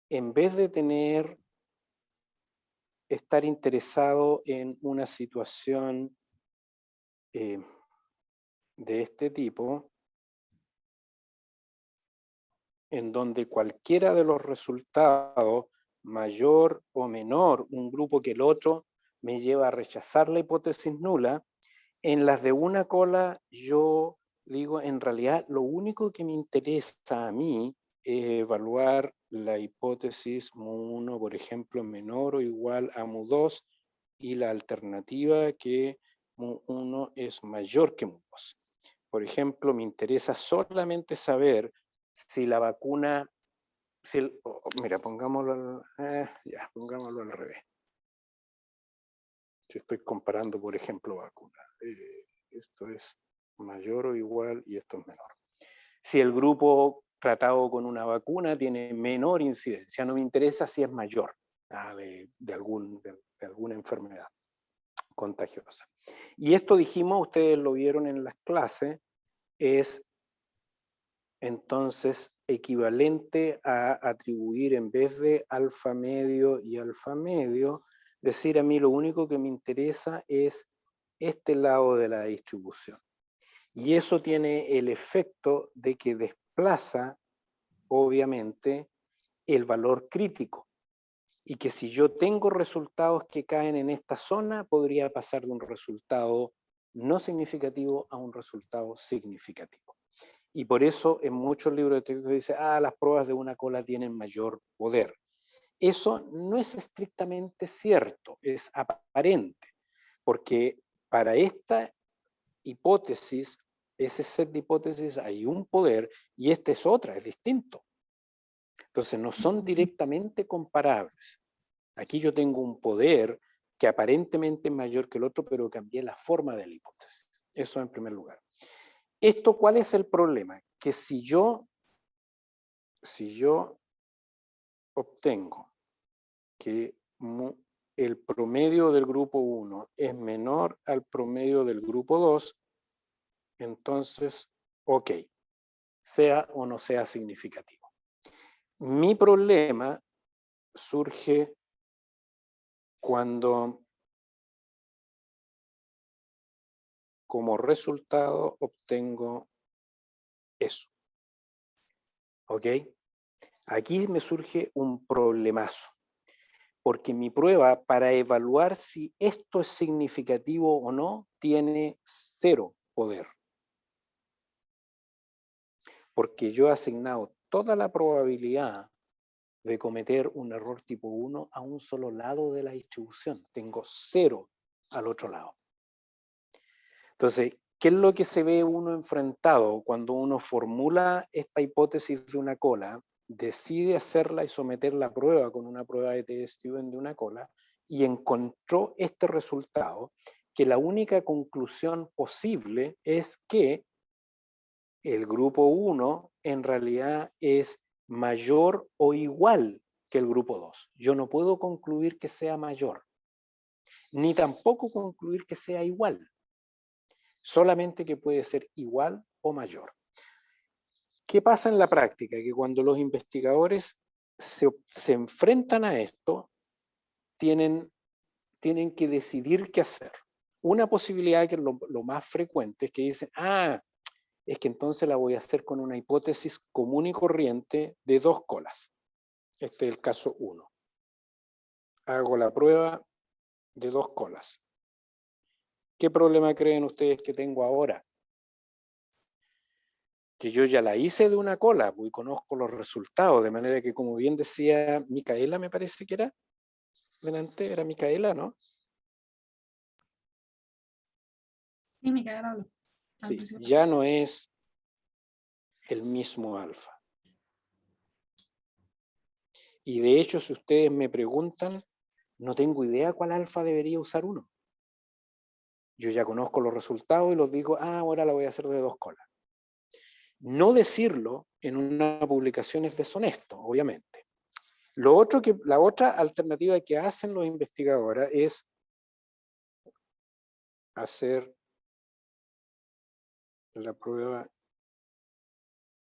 en vez de estar interesado en una situación de este tipo, en donde cualquiera de los resultados, mayor o menor un grupo que el otro, me lleva a rechazar la hipótesis nula, en las de una cola yo digo, en realidad lo único que me interesa a mí es evaluar la hipótesis mu1, por ejemplo, menor o igual a mu2, y la alternativa que mu1 es mayor que mu2. Por ejemplo, me interesa solamente saber si la vacuna, mira, pongámoslo al revés. Si estoy comparando, por ejemplo, vacunas. Esto es mayor o igual y esto es menor. Si el grupo tratado con una vacuna tiene menor incidencia, no me interesa si es mayor de alguna enfermedad contagiosa. Y esto dijimos, ustedes lo vieron en las clases, es entonces equivalente a atribuir, en vez de alfa medio y alfa medio, decir a mí lo único que me interesa es este lado de la distribución. Y eso tiene el efecto de que desplaza, obviamente, el valor crítico. Y que si yo tengo resultados que caen en esta zona, podría pasar de un resultado no significativo a un resultado significativo. Y por eso en muchos libros de texto dice, las pruebas de una cola tienen mayor poder. Eso no es estrictamente cierto, es aparente, porque para esta hipótesis, ese set de hipótesis, hay un poder y esta es otra, es distinto. Entonces no son directamente comparables. Aquí yo tengo un poder que aparentemente es mayor que el otro, pero cambié la forma de la hipótesis. Eso en primer lugar. Esto, ¿cuál es el problema? Que si yo obtengo que el promedio del grupo 1 es menor al promedio del grupo 2, entonces, ok, sea o no sea significativo. Mi problema surge cuando como resultado obtengo eso. ¿Ok? Aquí me surge un problemazo, porque mi prueba para evaluar si esto es significativo o no tiene 0 poder. Porque yo he asignado toda la probabilidad de cometer un error tipo 1 a un solo lado de la distribución. Tengo 0 al otro lado. Entonces, ¿qué es lo que se ve uno enfrentado cuando uno formula esta hipótesis de una cola, decide hacerla y someter la prueba con una prueba de T-Steuben de una cola, y encontró este resultado, que la única conclusión posible es que el grupo 1 en realidad es mayor o igual que el grupo 2. Yo no puedo concluir que sea mayor, ni tampoco concluir que sea igual. Solamente que puede ser igual o mayor. ¿Qué pasa en la práctica? Que cuando los investigadores se enfrentan a esto, tienen que decidir qué hacer. Una posibilidad, que es lo más frecuente, es que dicen, es que entonces la voy a hacer con una hipótesis común y corriente de 2 colas. Este es el caso 1. Hago la prueba de 2 colas. ¿Qué problema creen ustedes que tengo ahora? Que yo ya la hice de una cola, pues, y conozco los resultados, de manera que, como bien decía Micaela, me parece que era, delante, era Micaela, ¿no? Sí, me quedaron al Sí, principio. ya no es el mismo alfa. Y de hecho, si ustedes me preguntan, no tengo idea cuál alfa debería usar uno. Yo ya conozco los resultados y los digo, ahora la voy a hacer de 2 colas. No decirlo en una publicación es deshonesto, obviamente. La otra alternativa que hacen los investigadores es hacer la prueba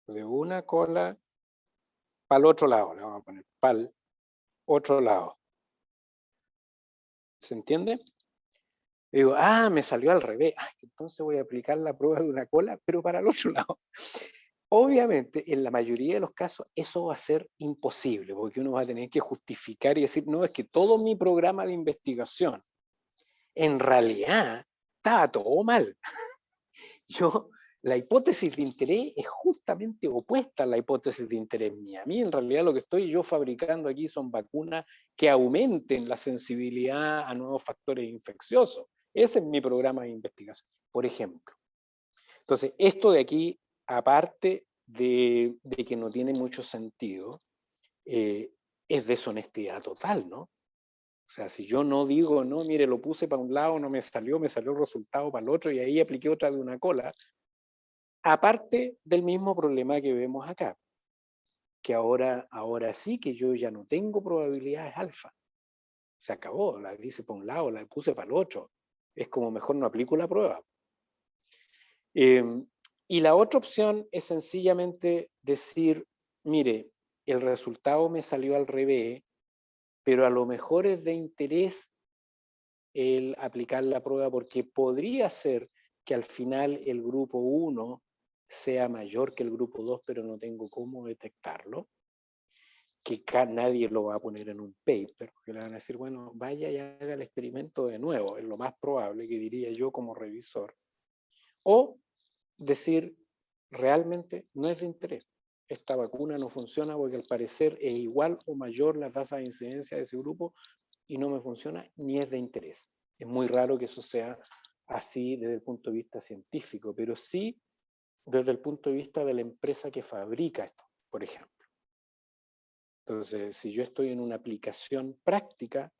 de una cola para el otro lado, le vamos a poner para el otro lado. ¿Se entiende? Digo, me salió al revés. Entonces voy a aplicar la prueba de una cola, pero para el otro lado. Obviamente, en la mayoría de los casos, eso va a ser imposible, porque uno va a tener que justificar y decir, no, es que todo mi programa de investigación, en realidad, estaba todo mal. La hipótesis de interés es justamente opuesta a la hipótesis de interés mía. A mí, en realidad, lo que estoy yo fabricando aquí son vacunas que aumenten la sensibilidad a nuevos factores infecciosos. Ese es mi programa de investigación, por ejemplo. Entonces, esto de aquí, aparte de que no tiene mucho sentido, es deshonestidad total, ¿no? O sea, si yo no digo, no, mire, lo puse para un lado, no me salió el resultado para el otro y ahí apliqué otra de una cola, aparte del mismo problema que vemos acá, que ahora sí que yo ya no tengo probabilidades alfa. Se acabó, la hice para un lado, la puse para el otro. Es como mejor no aplico la prueba. Y la otra opción es sencillamente decir, mire, el resultado me salió al revés, pero a lo mejor es de interés el aplicar la prueba porque podría ser que al final el grupo 1 sea mayor que el grupo 2, pero no tengo cómo detectarlo, que nadie lo va a poner en un paper, porque le van a decir, bueno, vaya y haga el experimento de nuevo, es lo más probable que diría yo como revisor. O decir, realmente no es de interés. Esta vacuna no funciona porque al parecer es igual o mayor la tasa de incidencia de ese grupo y no me funciona ni es de interés. Es muy raro que eso sea así desde el punto de vista científico, pero sí desde el punto de vista de la empresa que fabrica esto, por ejemplo. Entonces, si yo estoy en una aplicación práctica,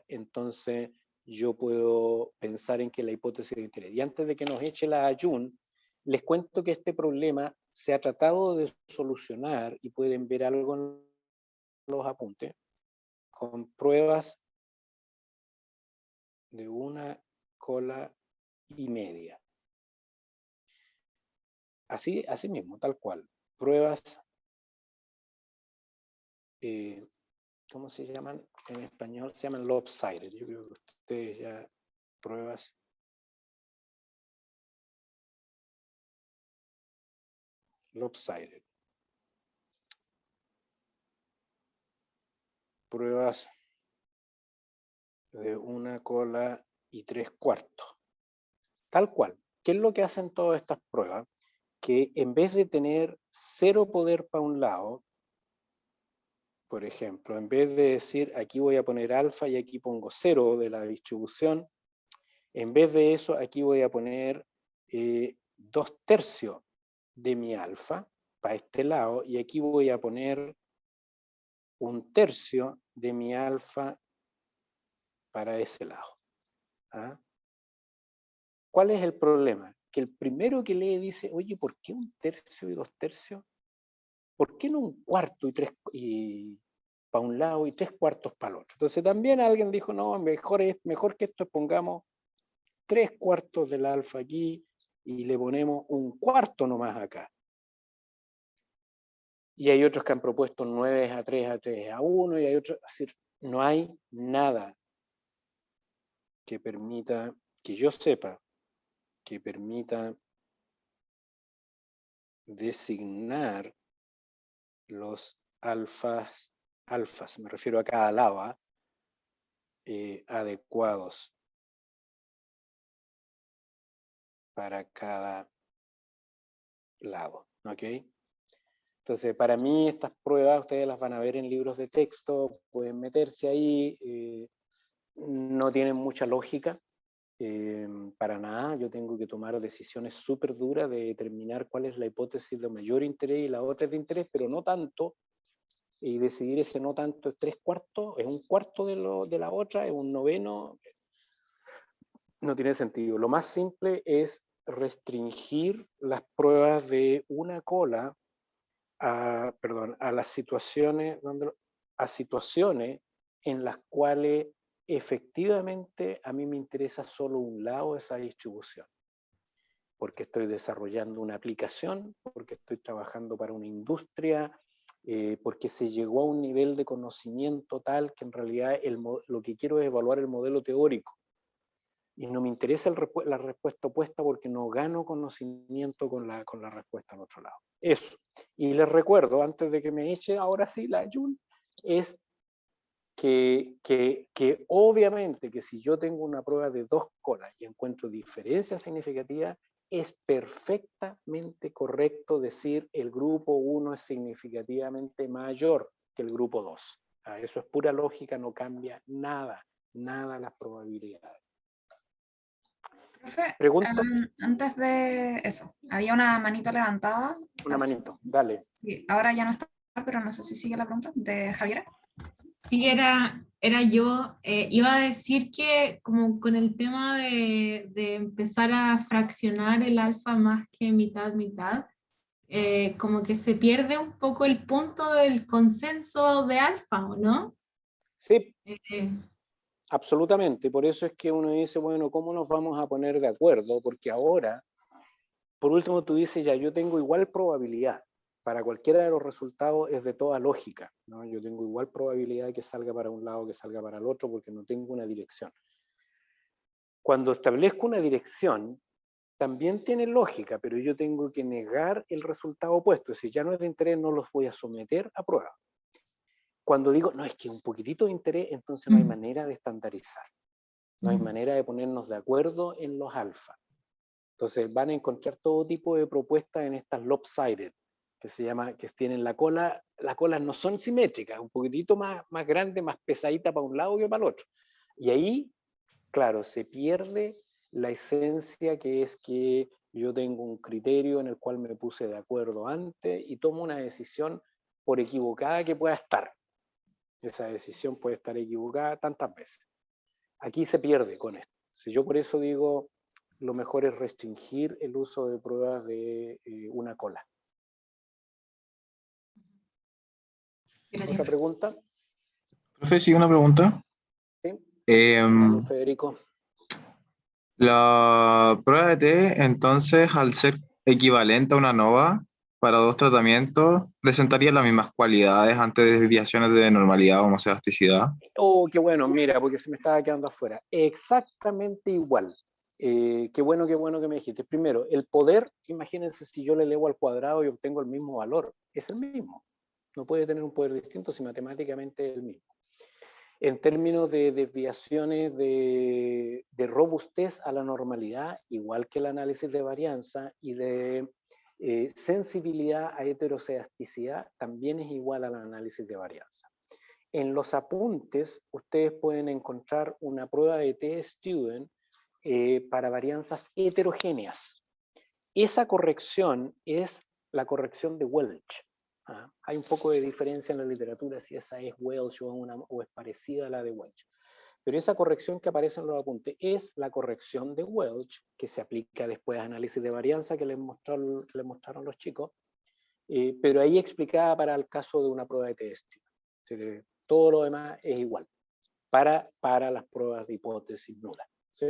entonces yo puedo pensar en que la hipótesis de interés. Y antes de que nos eche la Ayun, les cuento que este problema se ha tratado de solucionar, y pueden ver algo en los apuntes, con pruebas de una cola y media. Así mismo, tal cual. Pruebas, ¿cómo se llaman en español? Se llaman lopsided. Yo creo que ustedes ya, pruebas lopsided. Pruebas de una cola y 3/4. Tal cual. ¿Qué es lo que hacen todas estas pruebas? Que en vez de tener 0 poder para un lado, por ejemplo, en vez de decir aquí voy a poner alfa y aquí pongo 0 de la distribución, en vez de eso aquí voy a poner 2/3 de mi alfa para este lado y aquí voy a poner 1/3 de mi alfa para ese lado. ¿Ah? ¿Cuál es el problema? Que el primero que lee dice, oye, ¿por qué 1/3 y 2/3? ¿Por qué no 1/4 y para un lado y 3/4 para el otro? Entonces también alguien dijo, no, mejor que esto pongamos 3/4 del alfa aquí y le ponemos 1/4 nomás acá. Y hay otros que han propuesto 9/3 a 3/1 y hay otros, es decir, no hay nada que permita, que yo sepa, que permita designar los alfas, me refiero a cada lado, adecuados para cada lado, ¿ok? Entonces, para mí estas pruebas ustedes las van a ver en libros de texto, pueden meterse ahí, no tienen mucha lógica, para nada. Yo tengo que tomar decisiones súper duras de determinar cuál es la hipótesis de mayor interés y la otra es de interés, pero no tanto, y decidir ese no tanto es 3/4, es 1/4 de la otra, es 1/9, no tiene sentido. Lo más simple es restringir las pruebas de una cola a las situaciones, a situaciones en las cuales efectivamente a mí me interesa solo un lado de esa distribución, porque estoy desarrollando una aplicación, porque estoy trabajando para una industria, porque se llegó a un nivel de conocimiento tal que en realidad lo que quiero es evaluar el modelo teórico. Y no me interesa la respuesta opuesta porque no gano conocimiento con la respuesta al otro lado. Eso. Y les recuerdo, antes de que me eche ahora sí la Jun, es que obviamente que si yo tengo una prueba de 2 colas y encuentro diferencias significativas, es perfectamente correcto decir el grupo 1 es significativamente mayor que el grupo 2. Eso es pura lógica, no cambia nada las probabilidades. Profe, ¿Pregunta? antes de eso, había una manito levantada. Una manito, dale. Sí, ahora ya no está, pero no sé si sigue la pregunta de Javiera. Sí, era yo. Iba a decir que como con el tema de empezar a fraccionar el alfa más que mitad, como que se pierde un poco el punto del consenso de alfa, ¿o no? Sí, Eh, absolutamente. Por eso es que uno dice, bueno, ¿cómo nos vamos a poner de acuerdo? Porque ahora, por último, tú dices, ya, yo tengo igual probabilidad. Para cualquiera de los resultados es de toda lógica, ¿no? Yo tengo igual probabilidad de que salga para un lado que salga para el otro porque no tengo una dirección. Cuando establezco una dirección, también tiene lógica, pero yo tengo que negar el resultado opuesto. Si ya no es de interés, no los voy a someter a prueba. Cuando digo, no, es que un poquitito de interés, entonces no hay manera de estandarizar. No hay manera de ponernos de acuerdo en los alfa. Entonces van a encontrar todo tipo de propuestas en estas lopsided, que se llama, que tienen las colas no son simétricas, un poquitito más grande, más pesadita para un lado que para el otro. Y ahí, claro, se pierde la esencia que es que yo tengo un criterio en el cual me puse de acuerdo antes y tomo una decisión por equivocada que pueda estar. Esa decisión puede estar equivocada tantas veces. Aquí se pierde con esto. Si yo por eso digo, lo mejor es restringir el uso de pruebas de una cola. Gracias. ¿Otra pregunta? Profe, sí, una pregunta. ¿Sí? Dale, Federico. La prueba de T, entonces, al ser equivalente a una NOVA para 2 tratamientos, presentaría las mismas cualidades ante desviaciones de normalidad o homocedasticidad. Oh, qué bueno, mira, porque se me estaba quedando afuera. Exactamente igual. Qué bueno que me dijiste. Primero, el poder, imagínense si yo le elevo al cuadrado y obtengo el mismo valor. Es el mismo. No puede tener un poder distinto si matemáticamente es el mismo. En términos de desviaciones de robustez a la normalidad, igual que el análisis de varianza, y de sensibilidad a heterocedasticidad, también es igual al análisis de varianza. En los apuntes, ustedes pueden encontrar una prueba de T-Student para varianzas heterogéneas. Esa corrección es la corrección de Welch. Hay un poco de diferencia en la literatura si esa es Welch o es parecida a la de Welch. Pero esa corrección que aparece en los apuntes es la corrección de Welch, que se aplica después a análisis de varianza que les mostraron los chicos, pero ahí explicada para el caso de una prueba de test. Todo lo demás es igual para las pruebas de hipótesis nulas. ¿Sí?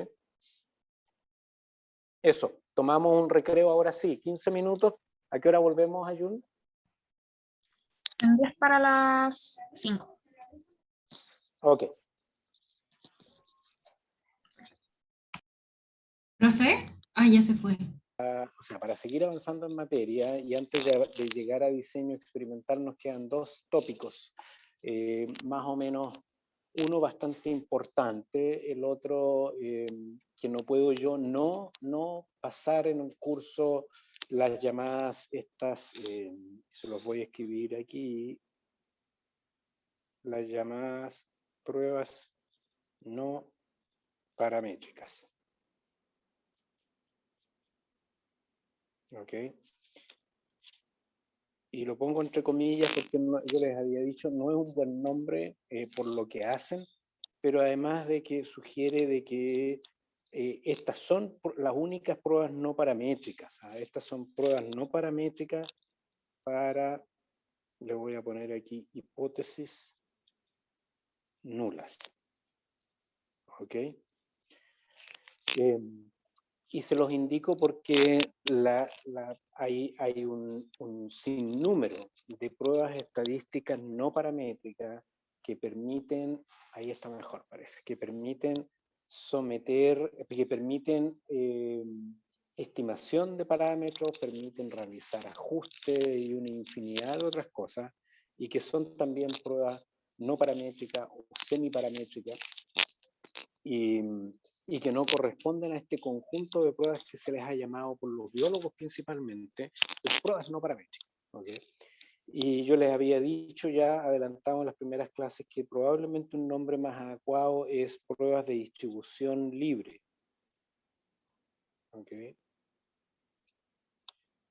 Eso, tomamos un recreo ahora sí, 15 minutos. ¿A qué hora volvemos, Ayun? En 10 para las 5. Ok. ¿Profe? Ah, ya se fue. o sea, para seguir avanzando en materia, y antes de llegar a diseño experimental, nos quedan 2 tópicos, más o menos, uno bastante importante, el otro que no puedo yo no pasar en un curso, las llamadas estas, se los voy a escribir aquí, las llamadas pruebas no paramétricas. ¿Ok? Y lo pongo entre comillas porque yo les había dicho, no es un buen nombre por lo que hacen, pero además de que sugiere de que estas son las únicas pruebas no paramétricas. Estas son pruebas no paramétricas para, le voy a poner aquí, hipótesis nulas. ¿Ok? Y se los indico porque hay un sinnúmero de pruebas estadísticas no paramétricas que permiten, ahí está mejor parece, que permiten someter, que permiten estimación de parámetros, permiten realizar ajustes y una infinidad de otras cosas, y que son también pruebas no paramétricas o semiparamétricas, y que no corresponden a este conjunto de pruebas que se les ha llamado por los biólogos principalmente, las pruebas no paramétricas. ¿Okay? Y yo les había dicho ya, adelantado en las primeras clases, que probablemente un nombre más adecuado es pruebas de distribución libre. ¿Okay?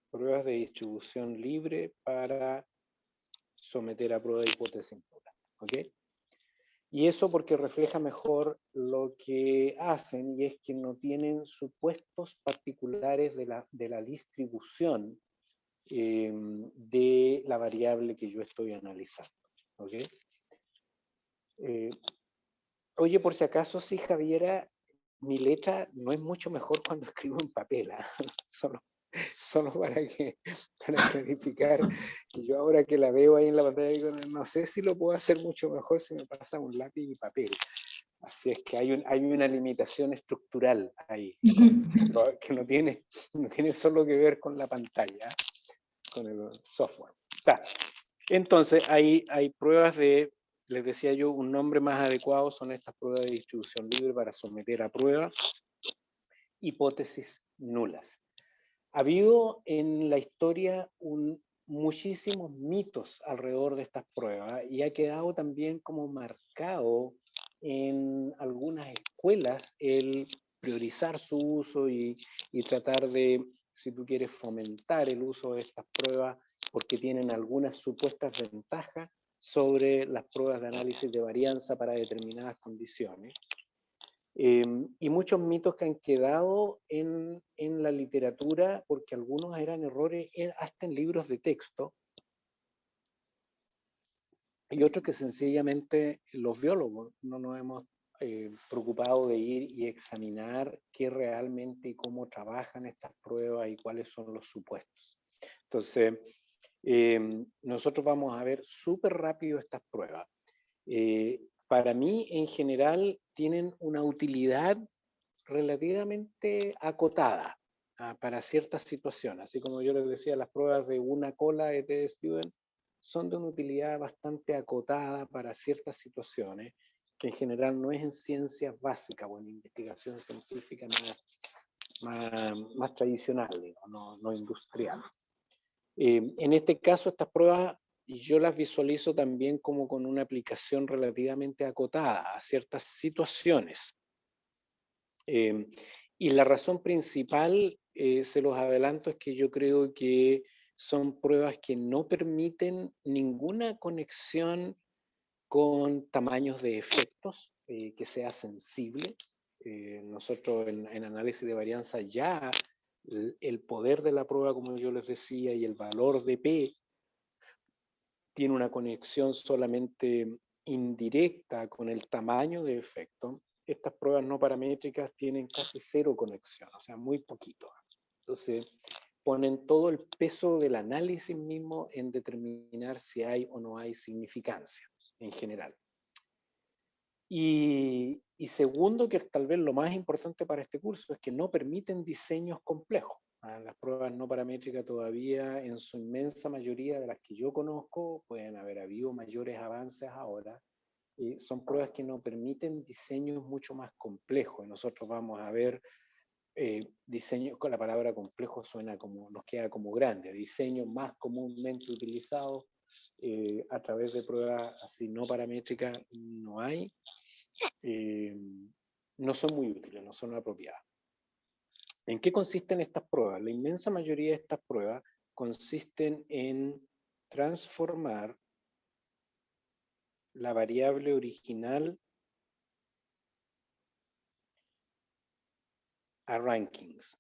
Pruebas de distribución libre para someter a prueba de hipótesis nula. ¿Okay? Y eso porque refleja mejor lo que hacen, y es que no tienen supuestos particulares de la distribución de la variable que yo estoy analizando. ¿Okay? Oye, por si acaso, sí, Javiera, mi letra no es mucho mejor cuando escribo en papel, ¿eh? Solo para clarificar, que yo ahora que la veo ahí en la pantalla, digo, no sé si lo puedo hacer mucho mejor si me pasa un lápiz y papel. Así es que hay una limitación estructural ahí, que no tiene solo que ver con la pantalla, con el software. Entonces, hay pruebas de, les decía yo, un nombre más adecuado son estas pruebas de distribución libre para someter a prueba hipótesis nulas. Ha habido en la historia muchísimos mitos alrededor de estas pruebas, y ha quedado también como marcado en algunas escuelas el priorizar su uso y tratar de, si tú quieres, fomentar el uso de estas pruebas porque tienen algunas supuestas ventajas sobre las pruebas de análisis de varianza para determinadas condiciones. Y muchos mitos que han quedado en la literatura, porque algunos eran errores hasta en libros de texto, y otros que sencillamente los biólogos no nos hemos preocupado de ir y examinar qué realmente y cómo trabajan estas pruebas y cuáles son los supuestos. Entonces, nosotros vamos a ver súper rápido estas pruebas. Para mí, en general, tienen una utilidad relativamente acotada para ciertas situaciones. Así como yo les decía, las pruebas de una cola de TestStudent son de una utilidad bastante acotada para ciertas situaciones, que en general no es en ciencias básicas o en investigación científica más tradicional, digo, no industrial. En este caso, estas pruebas yo las visualizo también como con una aplicación relativamente acotada a ciertas situaciones. Y la razón principal, se los adelanto, es que yo creo que son pruebas que no permiten ninguna conexión con tamaños de efectos, que sea sensible. Nosotros en análisis de varianza ya el poder de la prueba, como yo les decía, y el valor de P tiene una conexión solamente indirecta con el tamaño de efecto. Estas pruebas no paramétricas tienen casi cero conexión, o sea, muy poquito. Entonces, ponen todo el peso del análisis mismo en determinar si hay o no hay significancia en general. Y segundo, que es tal vez lo más importante para este curso, es que no permiten diseños complejos. Las pruebas no paramétricas todavía, en su inmensa mayoría de las que yo conozco, pueden haber habido mayores avances ahora. Son pruebas que nos permiten diseños mucho más complejos. Y nosotros vamos a ver diseño, con la palabra complejo suena como, nos queda como grande, diseños más comúnmente utilizados a través de pruebas así no paramétricas no hay, no son muy útiles, no son apropiadas. ¿En qué consisten estas pruebas? La inmensa mayoría de estas pruebas consisten en transformar la variable original a rankings.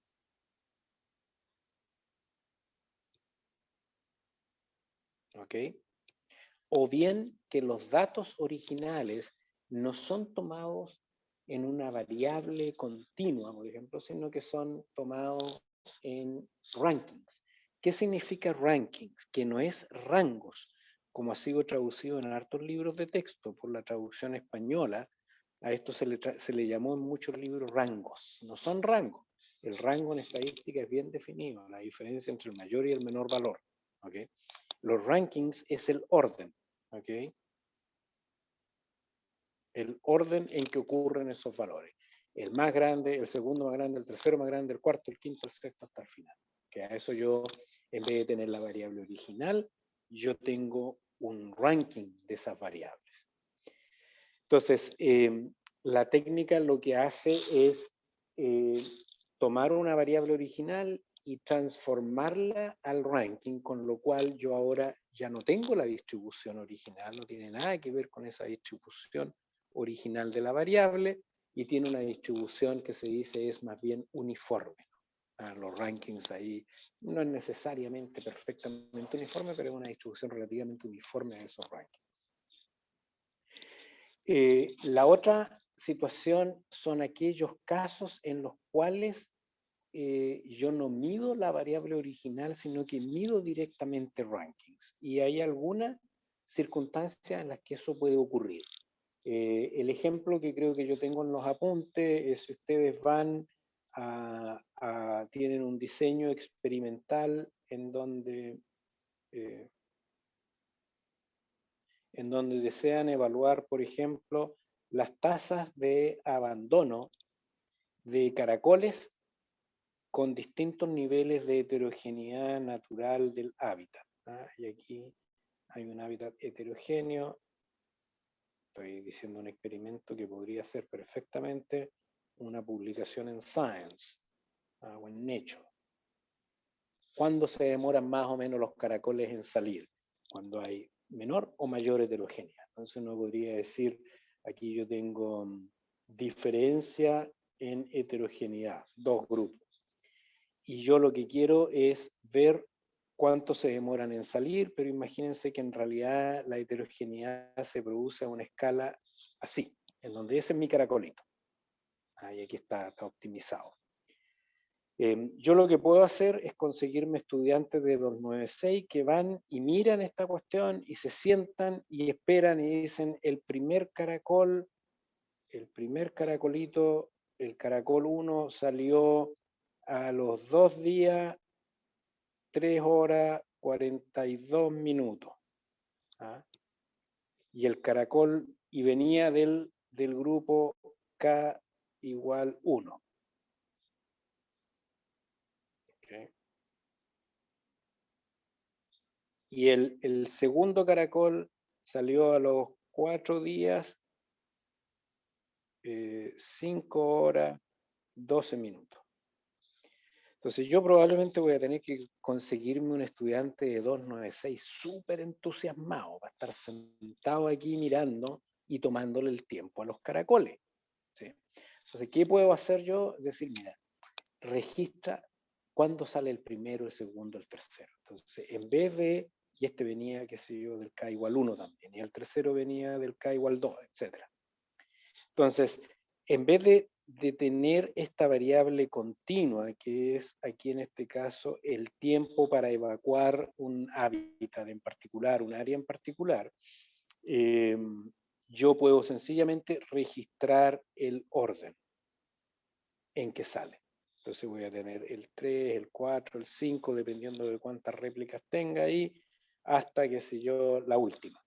¿Ok? O bien que los datos originales no son tomados en una variable continua, por ejemplo, sino que son tomados en rankings. ¿Qué significa rankings? Que no es rangos, como ha sido traducido en hartos libros de texto por la traducción española. A esto se le llamó en muchos libros rangos. No son rangos. El rango en estadística es bien definido, la diferencia entre el mayor y el menor valor. ¿Okay? Los rankings es el orden. ¿Okay? El orden en que ocurren esos valores. El más grande, el segundo más grande, el tercero más grande, el cuarto, el quinto, el sexto, hasta el final. Que a eso yo, en vez de tener la variable original, yo tengo un ranking de esas variables. Entonces, la técnica lo que hace es tomar una variable original y transformarla al ranking, con lo cual yo ahora ya no tengo la distribución original, no tiene nada que ver con esa distribución original de la variable, y tiene una distribución que se dice es más bien uniforme. Los rankings ahí no es necesariamente perfectamente uniforme, pero es una distribución relativamente uniforme a esos rankings. La otra situación son aquellos casos en los cuales yo no mido la variable original, sino que mido directamente rankings. Y hay algunas circunstancias en las que eso puede ocurrir. El ejemplo que creo que yo tengo en los apuntes es si ustedes van tienen un diseño experimental en donde desean evaluar, por ejemplo, las tasas de abandono de caracoles con distintos niveles de heterogeneidad natural del hábitat. Y aquí hay un hábitat heterogéneo. Estoy diciendo un experimento que podría ser perfectamente una publicación en Science o en Nature. ¿Cuándo se demoran más o menos los caracoles en salir? Cuando hay menor o mayor heterogeneidad. Entonces uno podría decir, aquí yo tengo diferencia en heterogeneidad, dos grupos. Y yo lo que quiero es ver cuánto se demoran en salir, pero imagínense que en realidad la heterogeneidad se produce a una escala así, en donde ese es mi caracolito. Y aquí está optimizado. Yo lo que puedo hacer es conseguirme estudiantes de 296 que van y miran esta cuestión y se sientan y esperan y dicen el primer caracolito, el caracol 1 salió a los 2 días, 3 horas, 42 minutos. Y el caracol, y venía del grupo K igual 1. Okay. Y el segundo caracol salió a los 4 días, 5 horas, 12 minutos. Entonces yo probablemente voy a tener que conseguirme un estudiante de 296 súper entusiasmado para estar sentado aquí mirando y tomándole el tiempo a los caracoles. ¿Sí? Entonces, ¿qué puedo hacer yo? Es decir, mira, registra cuándo sale el primero, el segundo, el tercero. Entonces, en vez de, y este venía, qué sé yo, del K igual 1 también, y el tercero venía del K igual 2, etc. Entonces, en vez de tener esta variable continua, que es aquí en este caso el tiempo para evacuar un hábitat en particular, un área en particular, yo puedo sencillamente registrar el orden en que sale. Entonces voy a tener el 3, el 4, el 5, dependiendo de cuántas réplicas tenga ahí, hasta, qué sé yo, la última.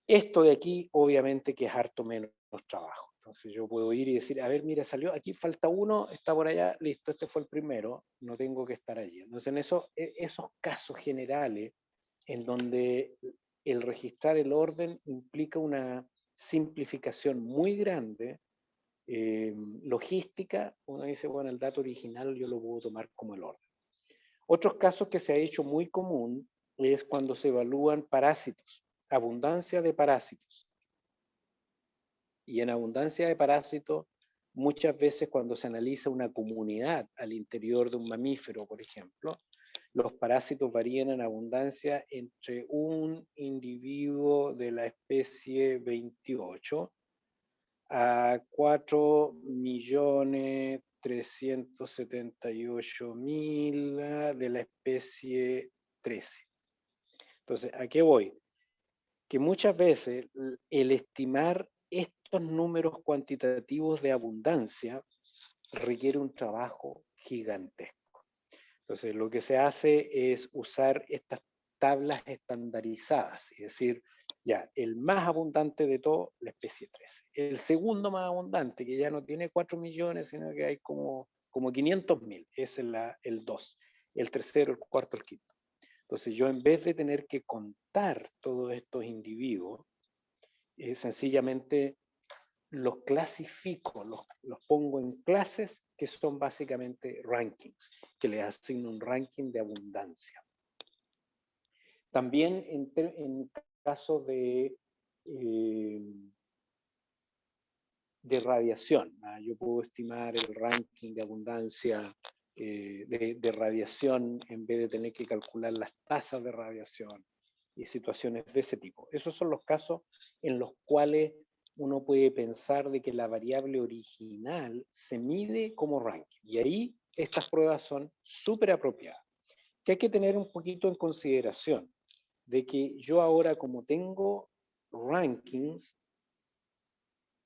Esto de aquí, obviamente, que es harto menos trabajo. Entonces yo puedo ir y decir, a ver, mira, salió, aquí falta uno, está por allá, listo, este fue el primero, no tengo que estar allí. Entonces en esos casos generales, en donde el registrar el orden implica una simplificación muy grande, logística, uno dice, bueno, el dato original yo lo puedo tomar como el orden. Otros casos que se ha hecho muy común es cuando se evalúan parásitos, abundancia de parásitos. Y en abundancia de parásitos, muchas veces cuando se analiza una comunidad al interior de un mamífero, por ejemplo, los parásitos varían en abundancia entre un individuo de la especie 28 a 4.378.000 de la especie 13. Entonces, ¿a qué voy? Que muchas veces el estimar estos números cuantitativos de abundancia requiere un trabajo gigantesco. Entonces, lo que se hace es usar estas tablas estandarizadas, es decir, ya, el más abundante de todo, la especie 13. El segundo más abundante, que ya no tiene 4 millones, sino que hay como 500.000, es el 2. El tercero, el cuarto, el quinto. Entonces yo, en vez de tener que contar todos estos individuos, sencillamente los clasifico, los pongo en clases que son básicamente rankings, que les asigno un ranking de abundancia. También en caso de radiación, yo puedo estimar el ranking de abundancia de radiación en vez de tener que calcular las tasas de radiación y situaciones de ese tipo. Esos son los casos en los cuales uno puede pensar de que la variable original se mide como ranking. Y ahí estas pruebas son súper apropiadas. Que hay que tener un poquito en consideración de que yo ahora, como tengo rankings,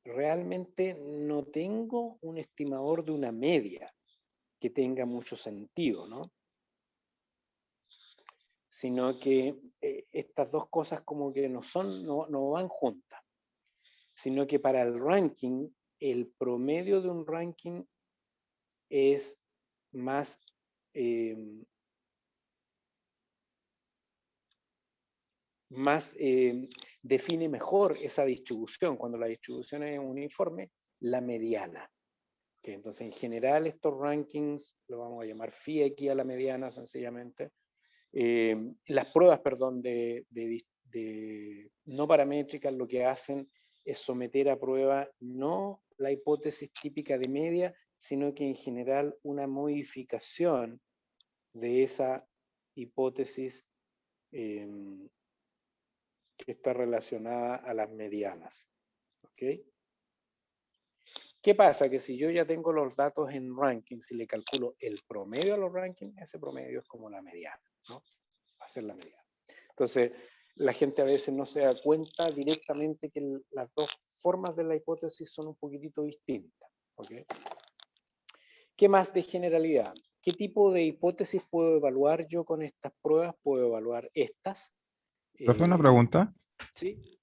realmente no tengo un estimador de una media que tenga mucho sentido, ¿no? Sino que estas dos cosas como que no van juntas, sino que para el ranking, el promedio de un ranking es más define mejor esa distribución. Cuando la distribución es uniforme, la mediana. Okay, entonces, en general, estos rankings, lo vamos a llamar phi aquí a la mediana, sencillamente. Las pruebas, perdón, de no paramétricas, lo que hacen es someter a prueba no la hipótesis típica de media, sino que en general una modificación de esa hipótesis que está relacionada a las medianas. ¿Okay? ¿Qué pasa? Que si yo ya tengo los datos en rankings y le calculo el promedio a los rankings, ese promedio es como la mediana, ¿no? Va a ser la mediana. Entonces, la gente a veces no se da cuenta directamente que las dos formas de la hipótesis son un poquitito distintas. ¿Okay? ¿Qué más de generalidad? ¿Qué tipo de hipótesis puedo evaluar yo con estas pruebas? Puedo evaluar estas. Profe, una pregunta. Sí.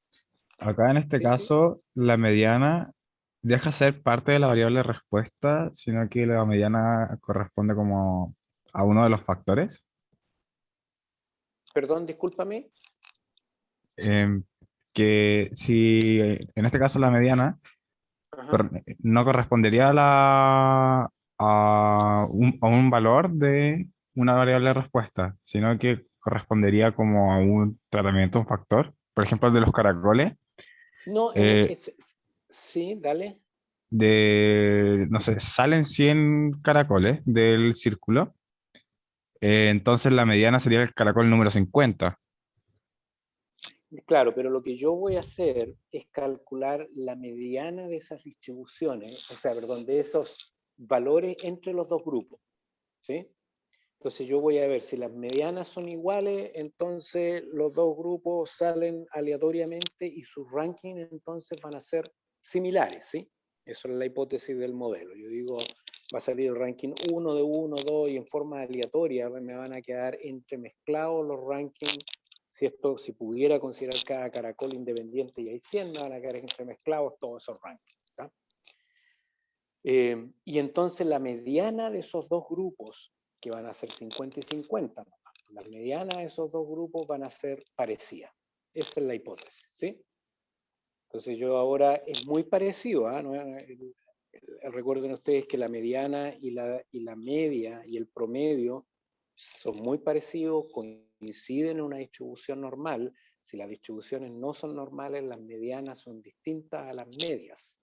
Acá en este Sí, caso, la mediana deja ser parte de la variable respuesta, sino que la mediana corresponde como a uno de los factores. Perdón, discúlpame. Que si en este caso la mediana no correspondería a un valor de una variable respuesta, sino que correspondería como a un tratamiento, un factor. Por ejemplo, el de los caracoles. No, sí, dale. No sé, salen 100 caracoles del círculo, entonces la mediana sería el caracol número 50. Claro, pero lo que yo voy a hacer es calcular la mediana de esas distribuciones, o sea, perdón, de esos valores entre los dos grupos, ¿sí? Entonces yo voy a ver si las medianas son iguales, entonces los dos grupos salen aleatoriamente y sus rankings entonces van a ser similares, ¿sí? Eso es la hipótesis del modelo. Yo digo, Va a salir el ranking 1 de 1, 2 y en forma aleatoria me van a quedar entremezclados los rankings. Si pudiera considerar cada caracol independiente y hay 100, me van a quedar entremezclados todos esos rankings. ¿Tá? Y entonces la mediana de esos dos grupos, que van a ser 50 y 50, la mediana de esos dos grupos van a ser parecidas. Esa es la hipótesis, ¿sí? Entonces yo ahora es muy parecido, ¿eh? Recuerden ustedes que la mediana y la media y el promedio son muy parecidos, coinciden en una distribución normal. Si las distribuciones no son normales, las medianas son distintas a las medias.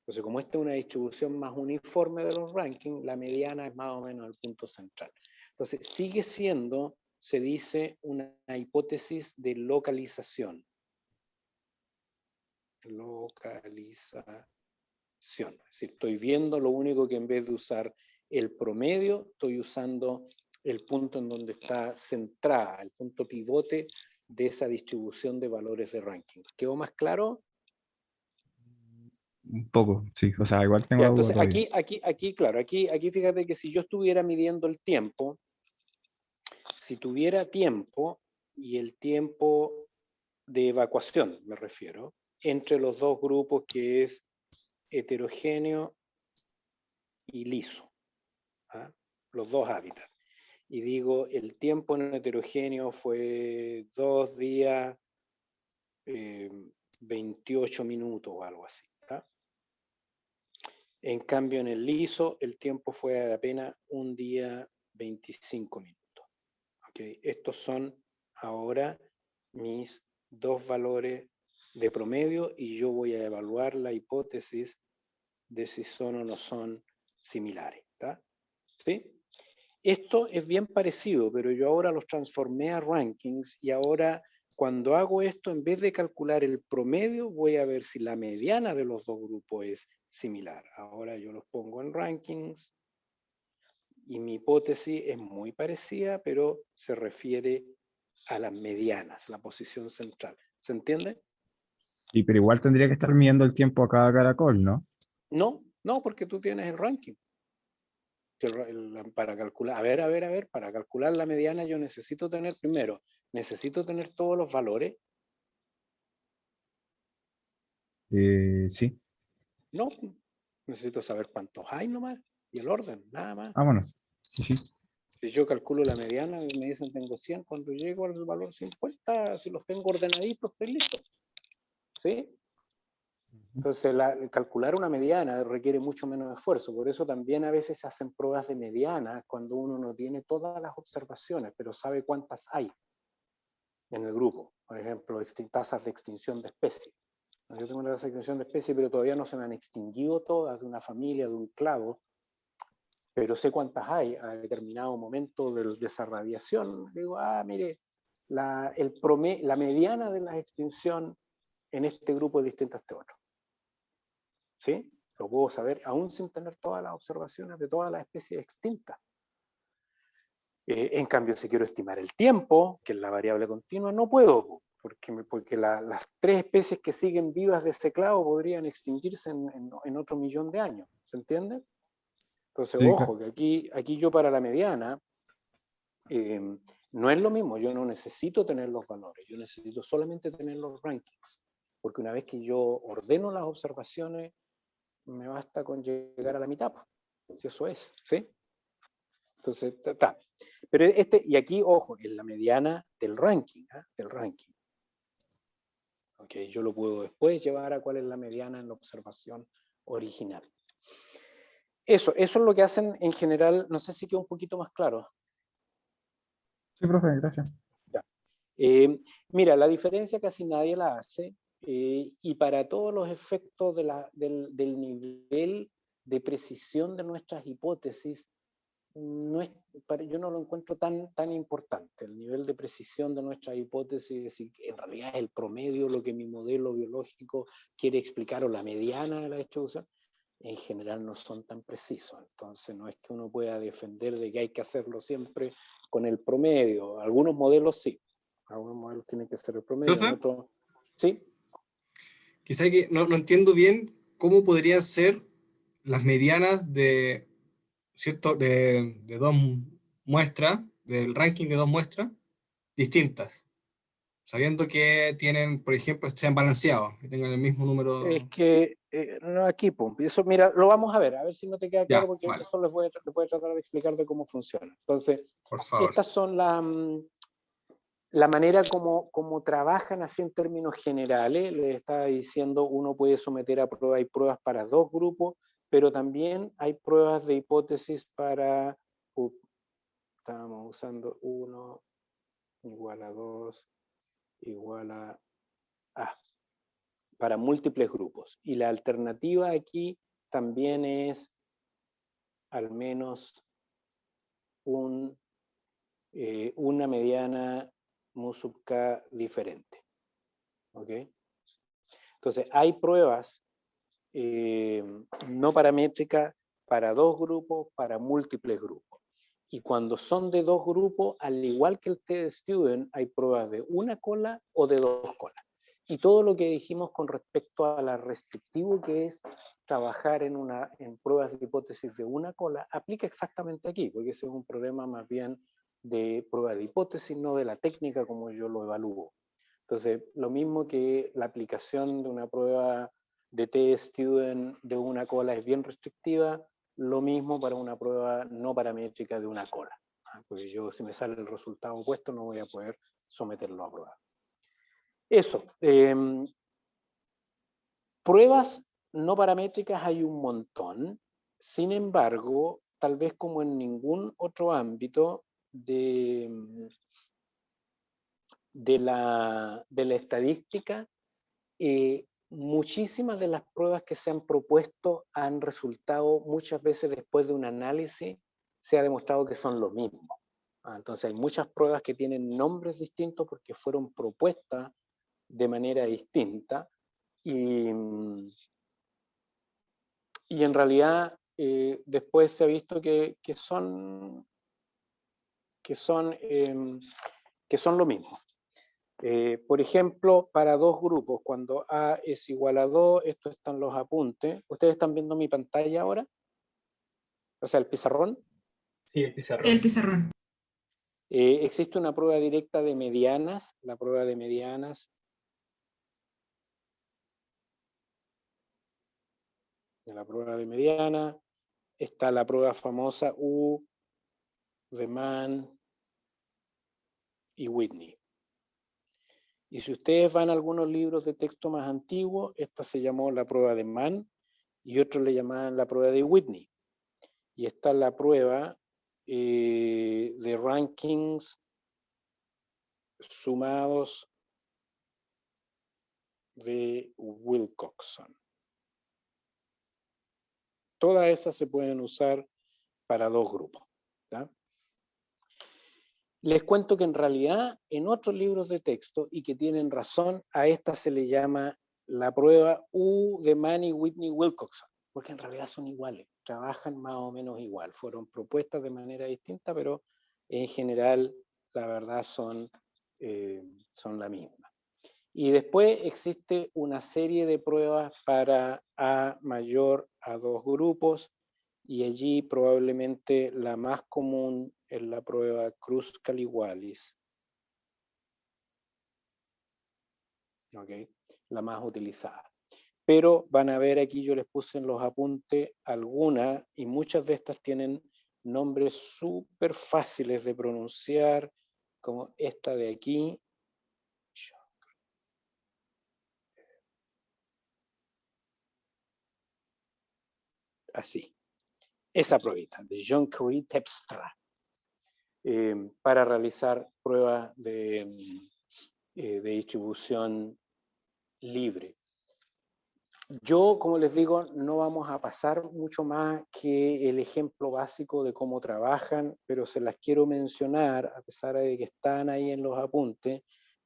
Entonces, como esta es una distribución más uniforme de los rankings, la mediana es más o menos el punto central. Entonces, sigue siendo, se dice, una hipótesis de localización. Localización. Es decir, estoy viendo lo único que en vez de usar el promedio, estoy usando el punto en donde está centrada, el punto pivote de esa distribución de valores de ranking. ¿Quedó más claro? Un poco, sí. O sea, igual tengo Ya, la duda entonces todavía. aquí fíjate que si yo estuviera midiendo el tiempo, si tuviera tiempo, y el tiempo de evacuación, me refiero, entre los dos grupos que es heterogéneo y liso, ¿ah? Los dos hábitats. Y digo, el tiempo en heterogéneo fue 2 días, 28 minutos o algo así. ¿Tá? En cambio, en el liso, el tiempo fue de apenas 1 día, 25 minutos. ¿Okay? Estos son ahora mis dos valores de promedio y yo voy a evaluar la hipótesis de si son o no son similares. ¿Tá? ¿Sí? Esto es bien parecido, pero yo ahora los transformé a rankings y ahora cuando hago esto, en vez de calcular el promedio, voy a ver si la mediana de los dos grupos es similar. Ahora yo los pongo en rankings y mi hipótesis es muy parecida, pero se refiere a las medianas, la posición central. ¿Se entiende? Sí, pero igual tendría que estar midiendo el tiempo a cada caracol, ¿no? No, porque tú tienes el ranking. Para calcular, para calcular la mediana yo necesito tener todos los valores. Sí. No, necesito saber cuántos hay nomás y el orden, nada más. Vámonos. Sí, sí. Si yo calculo la mediana y me dicen tengo 100, cuando llego al valor 50, si los tengo ordenaditos, estoy listo. ¿Sí? Entonces, calcular una mediana requiere mucho menos esfuerzo, por eso también a veces se hacen pruebas de mediana cuando uno no tiene todas las observaciones, pero sabe cuántas hay en el grupo. Por ejemplo, tasas de extinción de especies. Yo tengo una tasa de extinción de especies, pero todavía no se me han extinguido todas de una familia, de un clado, pero sé cuántas hay a determinado momento de esa radiación. Digo, mire, la mediana de la extinción en este grupo es distinta a este otro. ¿Sí? Lo puedo saber aún sin tener todas las observaciones de todas las especies extintas. En cambio, si quiero estimar el tiempo, que es la variable continua, no puedo, porque las 3 especies que siguen vivas de ese clado podrían extinguirse en otro 1.000.000 de años. ¿Se entiende? Entonces, Sí, ojo, que aquí yo para la mediana, no es lo mismo, yo no necesito tener los valores, yo necesito solamente tener los rankings, porque una vez que yo ordeno las observaciones, me basta con llegar a la mitad, si eso es, ¿sí? Entonces, está. Pero y aquí, ojo, es la mediana del ranking, del ranking. Ok, yo lo puedo después llevar a cuál es la mediana en la observación original. Eso es lo que hacen en general, no sé si queda un poquito más claro. sí, profe, gracias. Ya. Mira, la diferencia casi nadie la hace, y para todos los efectos del nivel de precisión de nuestras hipótesis, yo no lo encuentro tan importante. El nivel de precisión de nuestras hipótesis, es decir, en realidad es el promedio lo que mi modelo biológico quiere explicar, o la mediana de la distribución, en general no son tan precisos. Entonces no es que uno pueda defender de que hay que hacerlo siempre con el promedio. Algunos modelos sí. Algunos modelos tienen que ser el promedio. ¿Profe? En otros, sí. Quizá que no entiendo bien cómo podrían ser las medianas de ¿cierto? De dos muestras, del ranking de dos muestras distintas, sabiendo que tienen, por ejemplo, sean balanceados, que tengan el mismo número. Es que, no, aquí, eso, mira, lo vamos a ver si no te queda claro, Ya, porque vale. eso les voy a tratar de explicar de cómo funciona. Entonces, Por favor. estas son la manera como trabajan así en términos generales. Les estaba diciendo, uno puede someter a prueba, hay pruebas para dos grupos, pero también hay pruebas de hipótesis para, estábamos usando 1 igual a 2 igual a A, para múltiples grupos. Y la alternativa aquí también es al menos una mediana mu sub k diferente. ¿Ok? Entonces, hay pruebas no paramétricas para dos grupos, para múltiples grupos. Y cuando son de dos grupos, al igual que el T-Student, hay pruebas de una cola o de dos colas. Y todo lo que dijimos con respecto a la restrictivo que es trabajar en pruebas de hipótesis de una cola, aplica exactamente aquí, porque ese es un problema más bien de prueba de hipótesis, no de la técnica como yo lo evalúo. Entonces, lo mismo que la aplicación de una prueba de T-Student de una cola es bien restrictiva, lo mismo para una prueba no paramétrica de una cola. Porque yo, si me sale el resultado opuesto, no voy a poder someterlo a prueba. Eso. Pruebas no paramétricas hay un montón. Sin embargo, tal vez como en ningún otro ámbito de la estadística, muchísimas de las pruebas que se han propuesto han resultado muchas veces después de un análisis, se ha demostrado que son lo mismo. Entonces hay muchas pruebas que tienen nombres distintos porque fueron propuestas de manera distinta y en realidad después se ha visto que son lo mismo. Por ejemplo, para dos grupos, cuando A es igual a 2, estos están los apuntes. ¿Ustedes están viendo mi pantalla ahora? O sea, el pizarrón. Sí, el pizarrón. El pizarrón. Existe una prueba directa de medianas. La prueba de medianas. En la prueba de mediana está la prueba famosa U de Mann y Whitney. Y si ustedes van a algunos libros de texto más antiguos, esta se llamó la prueba de Mann y otros le llamaban la prueba de Whitney. Y está la prueba de rankings sumados de Wilcoxon. Todas esas se pueden usar para dos grupos. ¿tá? Les cuento que en realidad en otros libros de texto, y que tienen razón, a esta se le llama la prueba U de Mann y Whitney Wilcoxon, porque en realidad son iguales, trabajan más o menos igual, fueron propuestas de manera distinta, pero en general la verdad son la misma. Y después existe una serie de pruebas para A mayor a dos grupos, y allí probablemente la más común es la prueba Kruskal-Wallis. ¿Okay? La más utilizada. Pero van a ver aquí, yo les puse en los apuntes algunas, y muchas de estas tienen nombres súper fáciles de pronunciar, como esta de aquí. Así. Esa pruebita de Jonquery-Terpstra para realizar pruebas de distribución libre. Yo, como les digo, no vamos a pasar mucho más que el ejemplo básico de cómo trabajan, pero se las quiero mencionar, a pesar de que están ahí en los apuntes,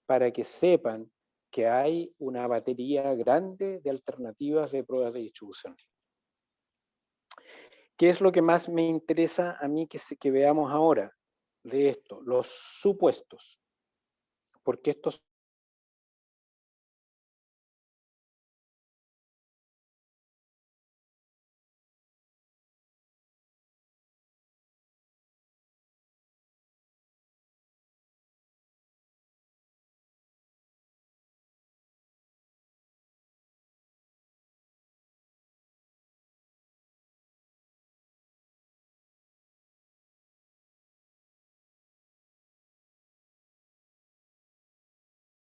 para que sepan que hay una batería grande de alternativas de pruebas de distribución. ¿Qué es lo que más me interesa a mí que veamos ahora de esto? Los supuestos. Porque estos